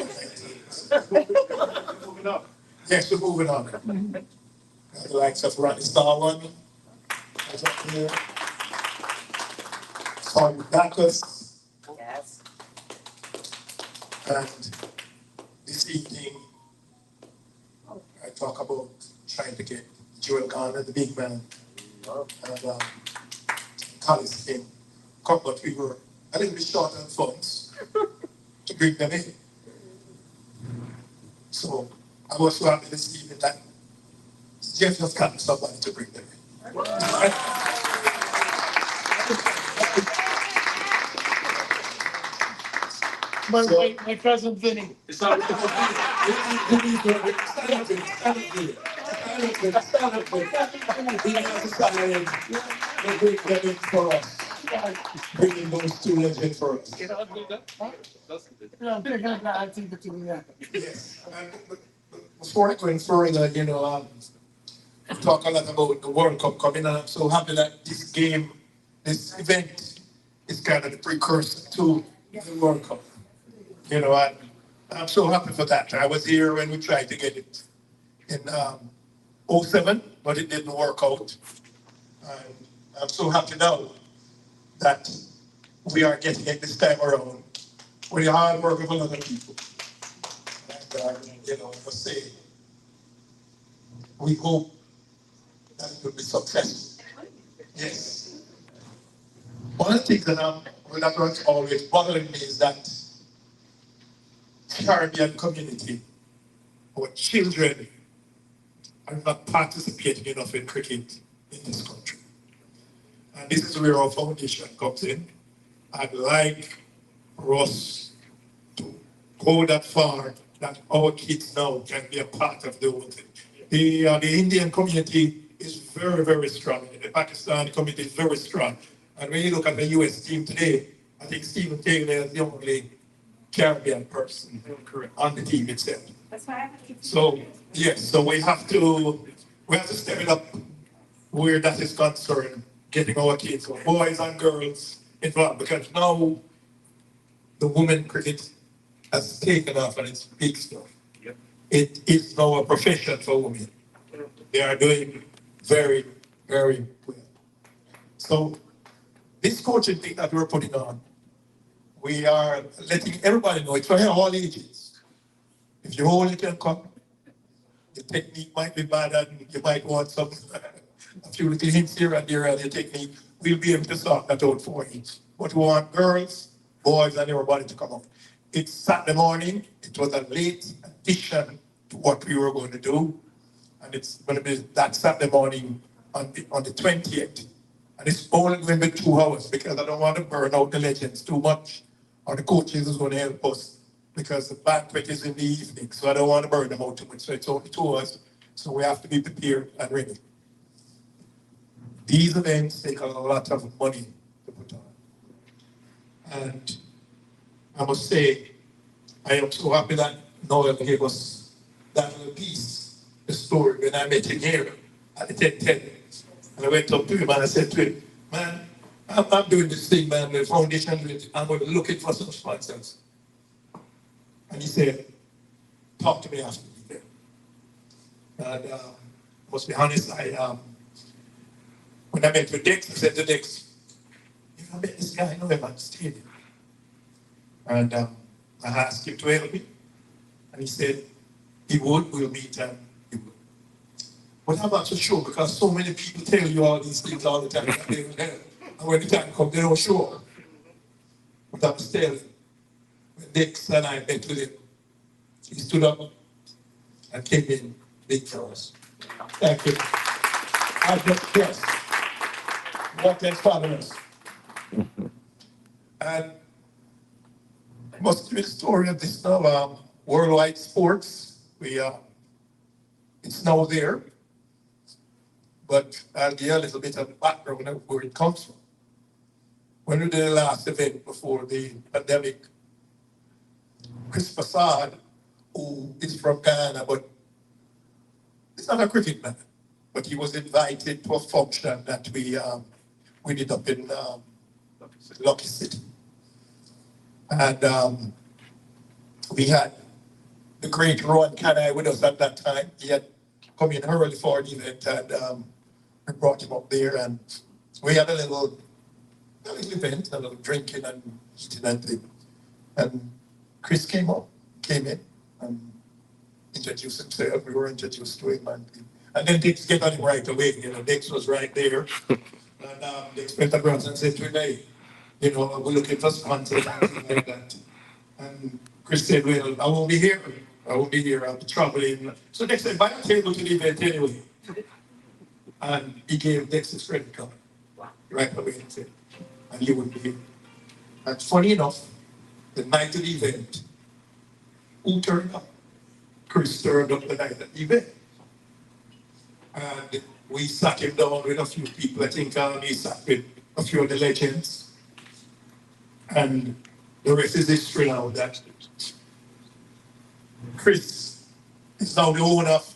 Moving on. Yes, we're moving on. Got the likes of Ronnie Starwan. That's up here. Sorry, Dacus. Yes. And this evening, I talk about trying to get Joel Garner, the big man, and Collis King. But we were a little bit short on funds to bring them in. So I was so happy this evening that Jeff just got somebody to bring them in. My cousin Vinny. Stand up, bring them in for us. Bringing those two legends for us. Yes. And before I go any further, we talk a lot about the World Cup coming, and I'm so happy that this game, this event, is kind of the precursor to the World Cup. And I'm so happy for that. I was here when we tried to get it in 07, but it didn't work out. And I'm so happy now that we are getting it this time around with the hard work of a lot of people. And, I must say, we hope that it will be successful. Yes. One of the things that was always bothering me is that Caribbean community, our children are not participating enough in cricket in this country. And this is where our foundation comes in. I'd like Ross to go that far that our kids now can be a part of the whole thing. The Indian community is very, very strong. The Pakistan community is very strong. And when you look at the US team today, I think Stephen Taylor is the only Caribbean person on the team itself. That's why So yes, so we have to step it up where that is concerned, getting our kids, our boys and girls involved, because now the women cricket has taken off and it's big stuff. Yep. It is now a profession for women. They are doing very, very well. So this coaching thing that we're putting on, we are letting everybody know it's for all ages. If you only can come, the technique might be bad and you might want some a few little hints here and there and your technique. We'll be able to sort that out for you. But we want girls, boys, and everybody to come up. It's Saturday morning. It was a late addition to what we were going to do. And it's going to be that Saturday morning on the 20th. And it's only going to be 2 hours because I don't want to burn out the legends too much. Or the coaches is going to help us because the banquet is in the evening. So I don't want to burn them out too much. So it's only 2 hours. So we have to be prepared and ready. These events take a lot of money to put on. And I must say, I am so happy that Noel gave us that little piece, the story, when I met him here at the 10:10. And I went up to him and I said to him, man, I'm doing this thing, man, the foundation, I'm going to look for some sponsors. And he said, talk to me after you there. And must be honest, when I met with Dex, I said to Dex, if I met this guy, I know him at the stadium. And I asked him to help me. And he said, he would, we'll meet and he would. But I'm not so sure because so many people tell you all these things all the time that they will help. And when the time comes, they don't show up. But I'm still, when Dix and I met with him, he stood up and came in big for us. Thank you. I just, yes, what is fabulous. And I must tell you the story of this now, worldwide sports. It's now there, but I'll give you a little bit of the background of where it comes from. When we did the last event before the pandemic, Chris Passad, who is from Ghana, but he's not a cricket man, but he was invited to a function that we did up in Lucky City. And we had the great Rowan Canai with us at that time. He had come in early for the event, and we brought him up there, and we had a little event, a little drinking and eating and thing. And Chris came in and introduced himself. We were introduced to him, and then Dix get on him right away. Dix was right there. And Dix went across and said to him, hey, we're looking for sponsors and things like that. And Chris said, well, I won't be here. I'll be traveling. So Dix said, buy a table to the event anyway. And he gave Dix his credit card right away and said, and he would be here. And funny enough, the night of the event, who turned up? Chris turned up the night of the event. And we sat him down with a few people. I think he sat with a few of the legends. And the rest is history now that Chris is now the owner of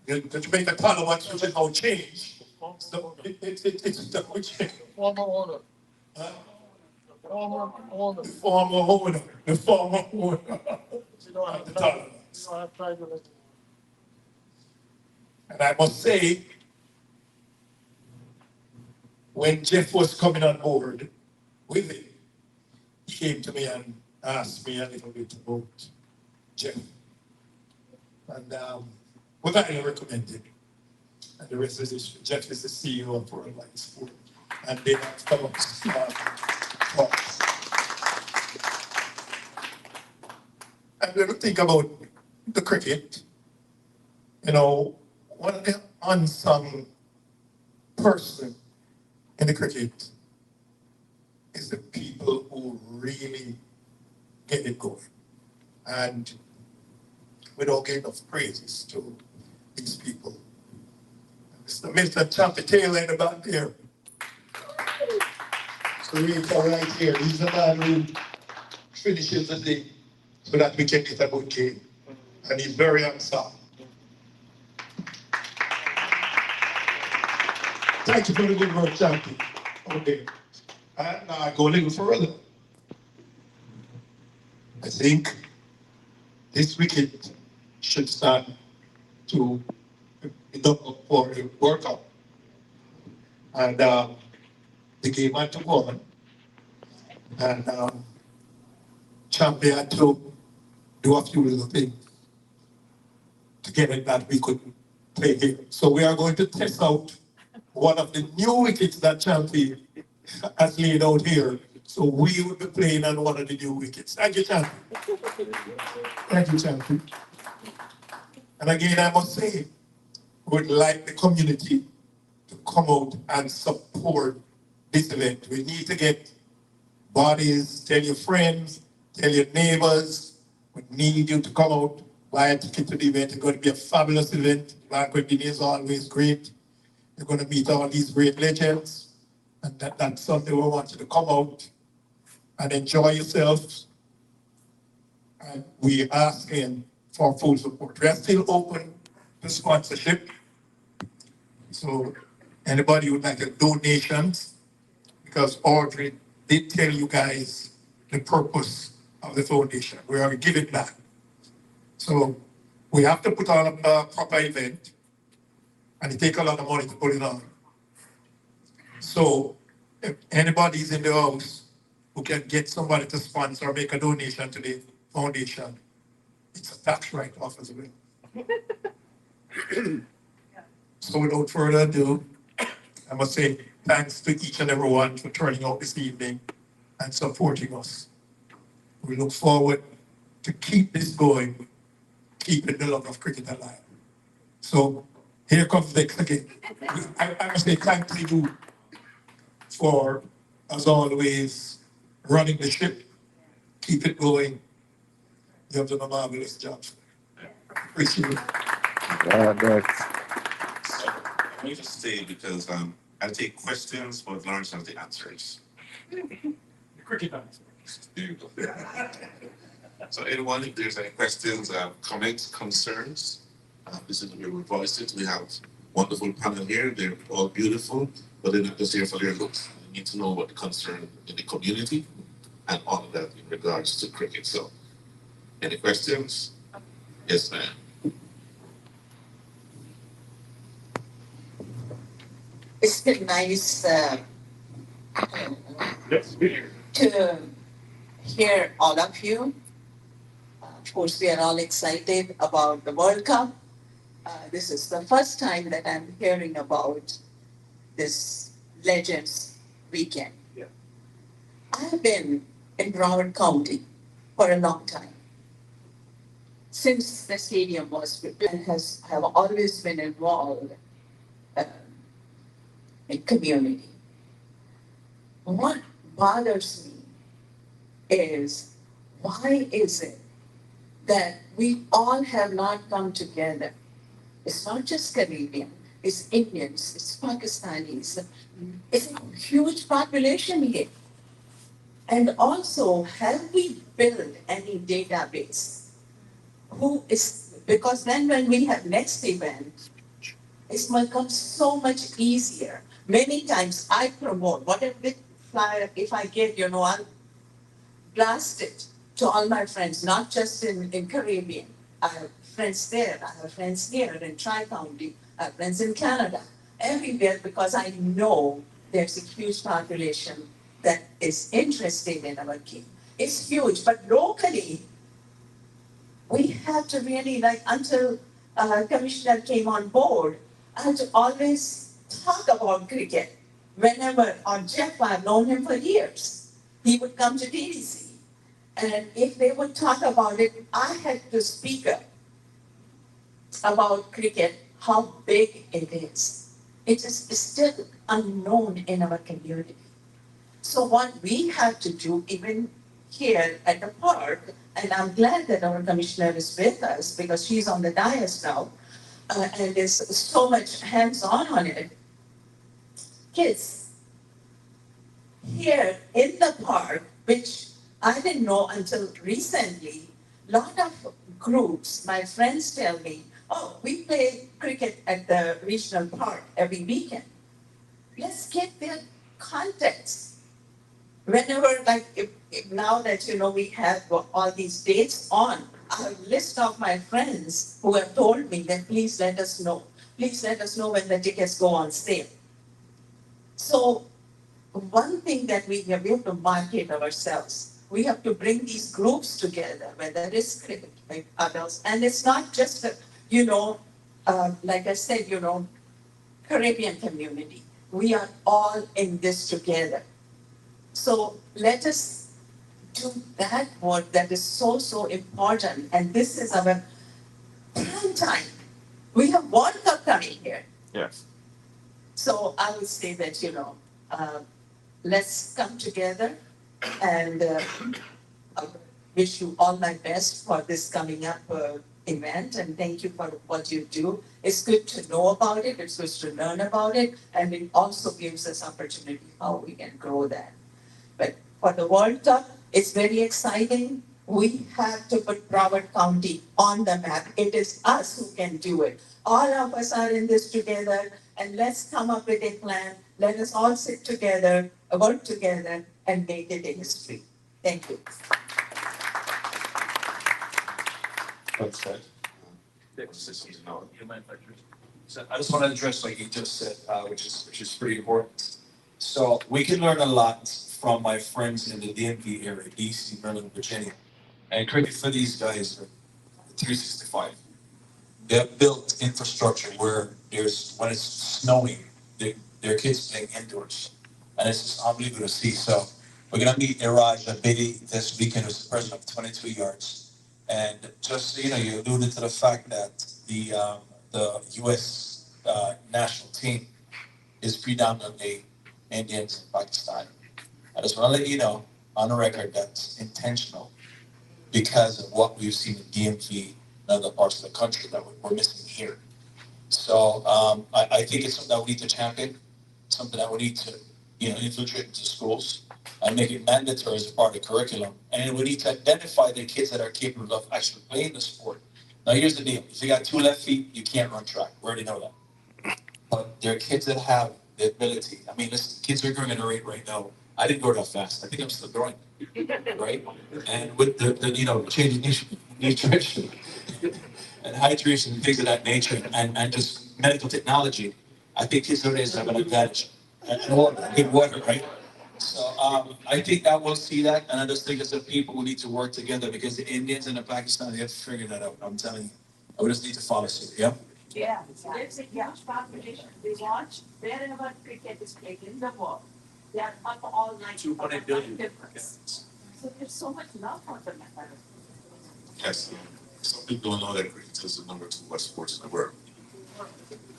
the Jamaica Parliament, which is now changed. So it's now changed. Former owner. Huh? Former owner. The former owner. You don't have Of the to Parliament. You don't have tribalism. And I must say, when Jeff was coming on board with it, he came to me and asked me a little bit about Jeff. And what I recommended. And the rest is history. Jeff is the CEO of Worldwide Sport. And they have come up talks. And when we think about the cricket, one of the unsung person in the cricket is the people who really get it going. And we don't get enough praises to these people. Mr. Milton Chappie Taylor in the back there. So right here, he's the man who finishes the day so that we can get a good game. And he's very unsung. Thank you for the good work, Chappie. Okay. And now I go a little further. I think this wicket should start to be done for the World Cup. And the game had to go on. And Champion had to do a few little things to get it that we could play here. So we are going to test out one of the new wickets that Champion has laid out here. So we will be playing on one of the new wickets. Thank you, Champion. Thank you, Champion. And again, I must say, we would like the community to come out and support this event. We need to get bodies, tell your friends, tell your neighbors. We need you to come out, buy a ticket to the event. It's going to be a fabulous event. Banquet dinner is always great. You're going to meet all these great legends. And that's something we want you to come out and enjoy yourselves. And we are asking for full support. We are still open to sponsorship. So anybody would like to donations, because Audrey did tell you guys the purpose of the foundation. We are giving back. So we have to put on a proper event, and it takes a lot of money to put it on. So if anybody's in the house who can get somebody to sponsor or make a donation to the foundation, it's a tax write-off as well. So without further ado, I must say thanks to each and everyone for turning out this evening and supporting us. We look forward to keep this going, keeping the love of cricket alive. So here comes Vic again. I must say thank you for, as always, running the ship, keep it going. You have done a marvelous job. Appreciate it. So let me just stay because I'll take questions, but Lawrence has the answers. Cricket answer. There you go. So anyone, if there's any questions, comments, concerns, this is where we voice it. We have wonderful panel here. They're all beautiful, but they're not just here for their looks. They need to know what the concern in the community and all of that in regards to cricket. So any questions? Yes, ma'am. It's been nice Yes, here. to hear all of you. Of course, we are all excited about the World Cup. This is the first time that I'm hearing about this Legends Weekend. Yeah. I have been in Broward County for a long time. Since the stadium was built, and have always been involved in community. What bothers me is why is it that we all have not come together? It's not just Caribbean, it's Indians, it's Pakistanis, it's a huge population here. And also, have we built any database? Who is, because then when we have next event, it's become so much easier. Many times I promote, whatever flyer, if I get, I'll blast it to all my friends, not just in Caribbean. I have friends there, I have friends here in Tri-County, I have friends in Canada, everywhere, because I know there's a huge population that is interested in our game. It's huge, but locally, we have to really, until Commissioner came on board, I had to always talk about cricket. Whenever, or Jeff, I've known him for years. He would come to DDC. And if they would talk about it, I had to speak up about cricket, how big it is. It is still unknown in our community. So what we have to do, even here at the park, and I'm glad that our commissioner is with us because she's on the dais now, and is so much hands-on it. Kids, here in the park, which I didn't know until recently, lot of groups, my friends tell me, oh, we play cricket at the regional park every weekend. Let's get their context. Whenever, if now that, we have all these dates on, I have a list of my friends who have told me that please let us know. Please let us know when the tickets go on sale. So one thing that we have to market ourselves. We have to bring these groups together, whether it's cricket, like adults, and it's not just, like I said, Caribbean community. We are all in this together. So let us do that work that is so, so important. And this is our prime time. We have World Cup coming here. Yes. So I would say that, let's come together and I wish you all my best for this coming up event, and thank you for what you do. It's good to know about it, it's good to learn about it, and it also gives us opportunity how we can grow that. But for the World Cup, it's very exciting. We have to put Broward County on the map. It is us who can do it. All of us are in this together, and let's come up with a plan. Let us all sit together, work together, and make it a history. Thank you. That's it. So I just want to address what you just said, which is pretty important. So we can learn a lot from my friends in the DMV area, DC, Maryland, Virginia. And cricket for these guys are 365. They have built infrastructure where when it's snowing, their kids playing indoors. And it's just unbelievable to see. So We're gonna meet Iraj Abidi this weekend, who's the president of 22 Yards. And just so you know, you alluded to the fact that the U.S. National team is predominantly Indians and Pakistani. I just want to let you know on the record that's intentional because of what we've seen in DMV and other parts of the country that we're missing here. So I think it's something that we need to champion, something that we need to, infiltrate into schools and make it mandatory as a part of the curriculum. And we need to identify the kids that are capable of actually playing the sport. Now, here's the deal. If you got 2 left feet, you can't run track. We already know that. But there are kids that have the ability. I mean, listen, kids are growing at a rate right now. I didn't grow that fast. I think I'm still growing, right? And with the changing nutrition and hydration and things of that nature and just medical technology, I think kids nowadays have an advantage. And water, good water, right? So I think that we'll see that, and I just think as a people we need to work together because the Indians and the Pakistanis have figured that out. I'm telling you, we just need to follow suit. Yeah. Yeah, there's a huge population. They watch wherever cricket is played in the world. They are up all night. 2.8 billion. Difference. So there's so much love for them. Yes. Some people don't know that cricket is the number 2 best sport in the world.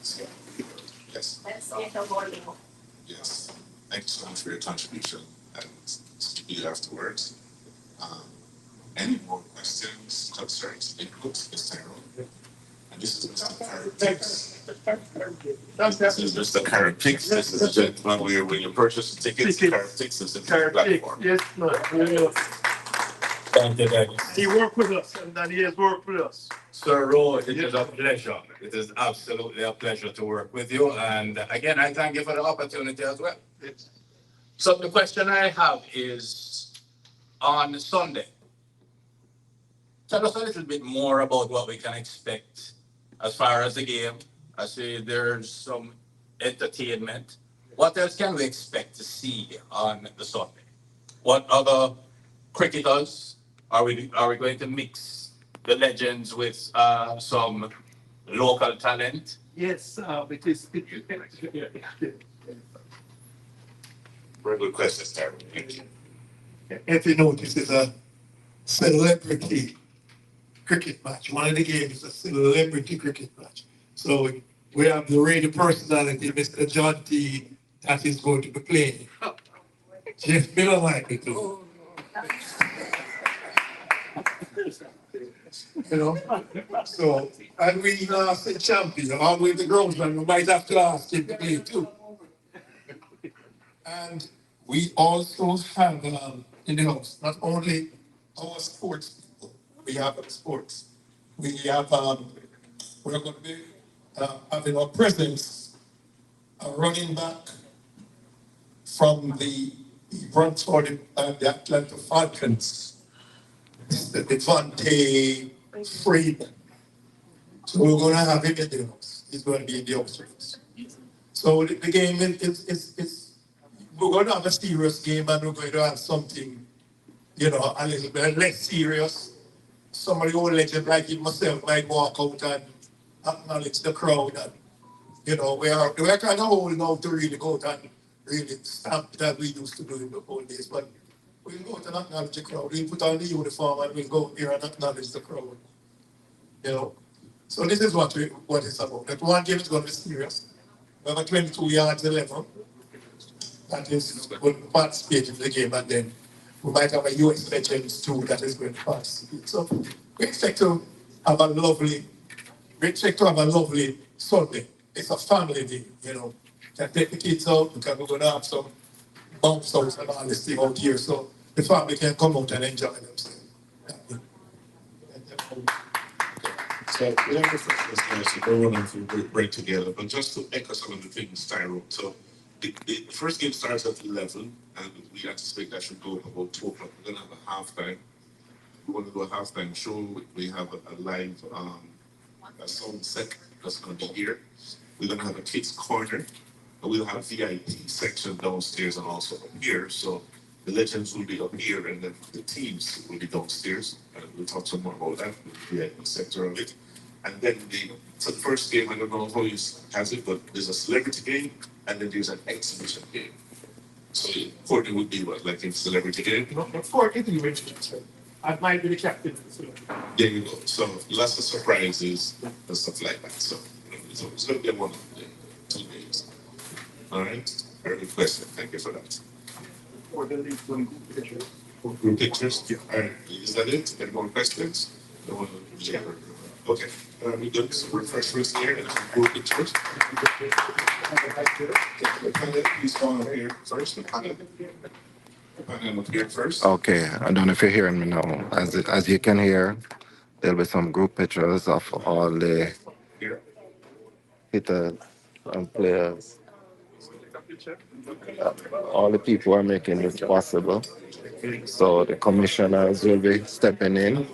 So, yes. Let's get the world. Yes. Thank you so much for your contribution, and speak to you afterwards. Any more questions, concerns, inputs, Ms. Tyrone? And this is Mr. Carrot Picks. This is Mr. Carrot Picks. This is the gentleman where when you purchase the tickets, Carrot Picks is the platform. Yes, man. Thank you, Doug. He worked with us, and then he has worked with us. Sir Rowe, it is a pleasure. It is absolutely a pleasure to work with you. And again, I thank you for the opportunity as well. So the question I have is on Sunday. Tell us a little bit more about what we can expect as far as the game. I see there's some entertainment. What else can we expect to see on the Sunday? What other cricketers are we going to mix the legends with some local talent? Yes, it is. Very good question, Tyrone. Thank you. If you notice, it's a celebrity cricket match. One of the games is a celebrity cricket match. So we have the radio personality, Mr. John T, that is going to be playing. Jeff Miller might be too. So, and we lost the champion, always the groundsman, we might have to ask him to play too. And we also have in the house, not only our sports people, we have our sports. We have, we're going to be having our presence, a running back from the Brantford and the Atlanta Falcons, Mr. Devante Freeman. So we're going to have him in the house. He's going to be in the house with us. So the game is we're going to have a serious game and we're going to have something, a little bit less serious. Somebody who legend like myself might walk out and acknowledge the crowd. And, we're kind of holding out to really go out and really stamp that we used to do in the old days. But we'll go out and acknowledge the crowd. We'll put on the uniform and we'll go here and acknowledge the crowd. So this is what it's about. That one game is going to be serious. We have a 22 yards 11. That is going to participate in the game, and then we might have a US legends too that is going to participate. So we expect to have a lovely Sunday. It's a family day, Can take the kids out because we're going to have some bounce outs and all this thing out here, so the family can come out and enjoy themselves. So we have the first guys to go running through break together, but just to echo some of the things, Tyrone. So the first game starts at 11, and we anticipate that should go about 2 o'clock. We're going to have a halftime. We're going to do a halftime show. We have a live a sound set that's going to be here. We're going to have a kids corner. And we'll have VIP section downstairs and also up here. So the legends will be up here, and then the teams will be downstairs. And we'll talk some more about that, the VIP sector of it. And then the first game, I don't know how you has it, but there's a celebrity game, and then there's an exhibition game. So Courtney would be what, like a celebrity game? Before getting rich, I might be the captain. So. There you go. So lots of surprises and stuff like that. So it's going to be one of the 2 days. All right. Very good question. Thank you for that. For the league, group picture. Group pictures. Yeah. All right. Is that it? Any more questions? No one. Yeah. Okay. We got some refreshments here and some group pictures. The panel, please come up here first. The panel up here first. Okay, I don't know if you're hearing me now. As you can hear, there'll be some group pictures of all the Here. hitters and players. All the people who are making this possible. So the commissioners will be stepping in.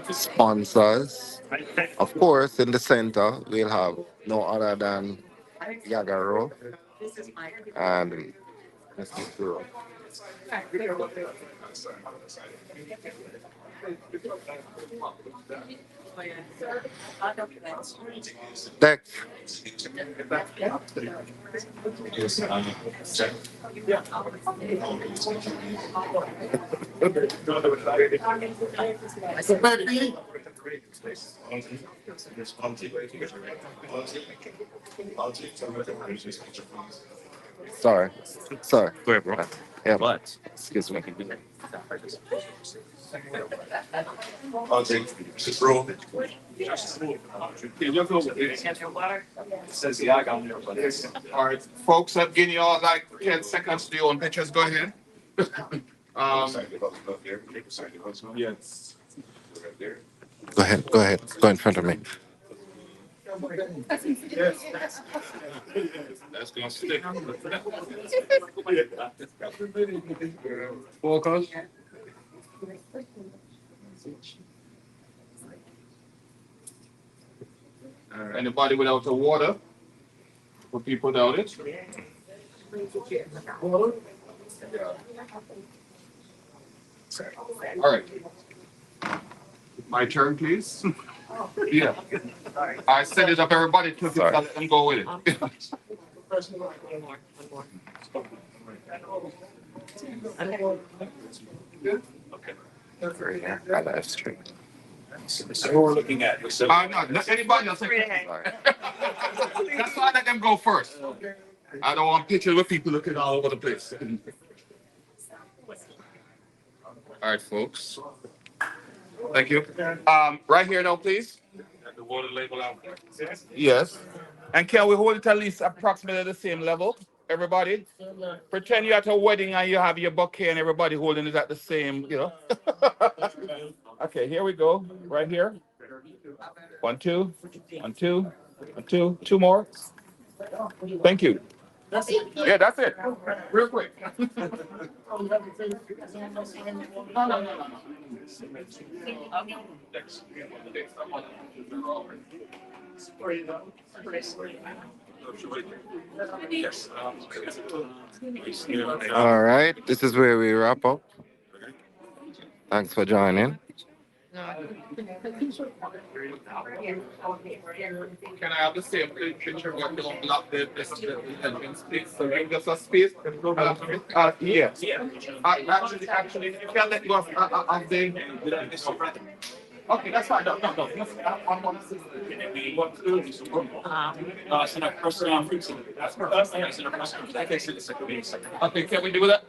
The sponsors. Of course, in the center, we'll have no other than Rowe and Mr. Rowe. Next. Yes, check. Sorry. Sorry. Go ahead, bro. Yeah. But Excuse me. Just roll. says the ag on there, but it's. All right, folks, I've given you all like 10 seconds to do your own pictures. Go ahead. Yes. Go ahead. Go ahead. Go in front of me. That's gonna stick. Focus. Anybody without a water? For people without it? All right. My turn, please. Yeah. I set it up, everybody took it, Sorry. let them go with it. I live stream. So who we're looking at? No, let anybody else. Sorry. That's why I let them go first. I don't want pictures with people looking all over the place. All right, folks. Thank you. Right here now, please. The water label out. Yes. And can we hold it at least approximately the same level? Everybody? Pretend you're at a wedding and you have your bouquet and everybody holding it at the same, you know? Okay, here we go. Right here. 1, 2, 1, 2, 1, 2, 2 more. Thank you. Yeah, that's it. Real quick. All right. This is where we wrap up. Thanks for joining. Can I have the same picture but don't block the entrance, please? So give us a space. Yes. Actually, you can let go of the. Okay, that's fine. No. That's one. It's in our personal fruits. That's perfect. It's in our personal. Okay, can we do that?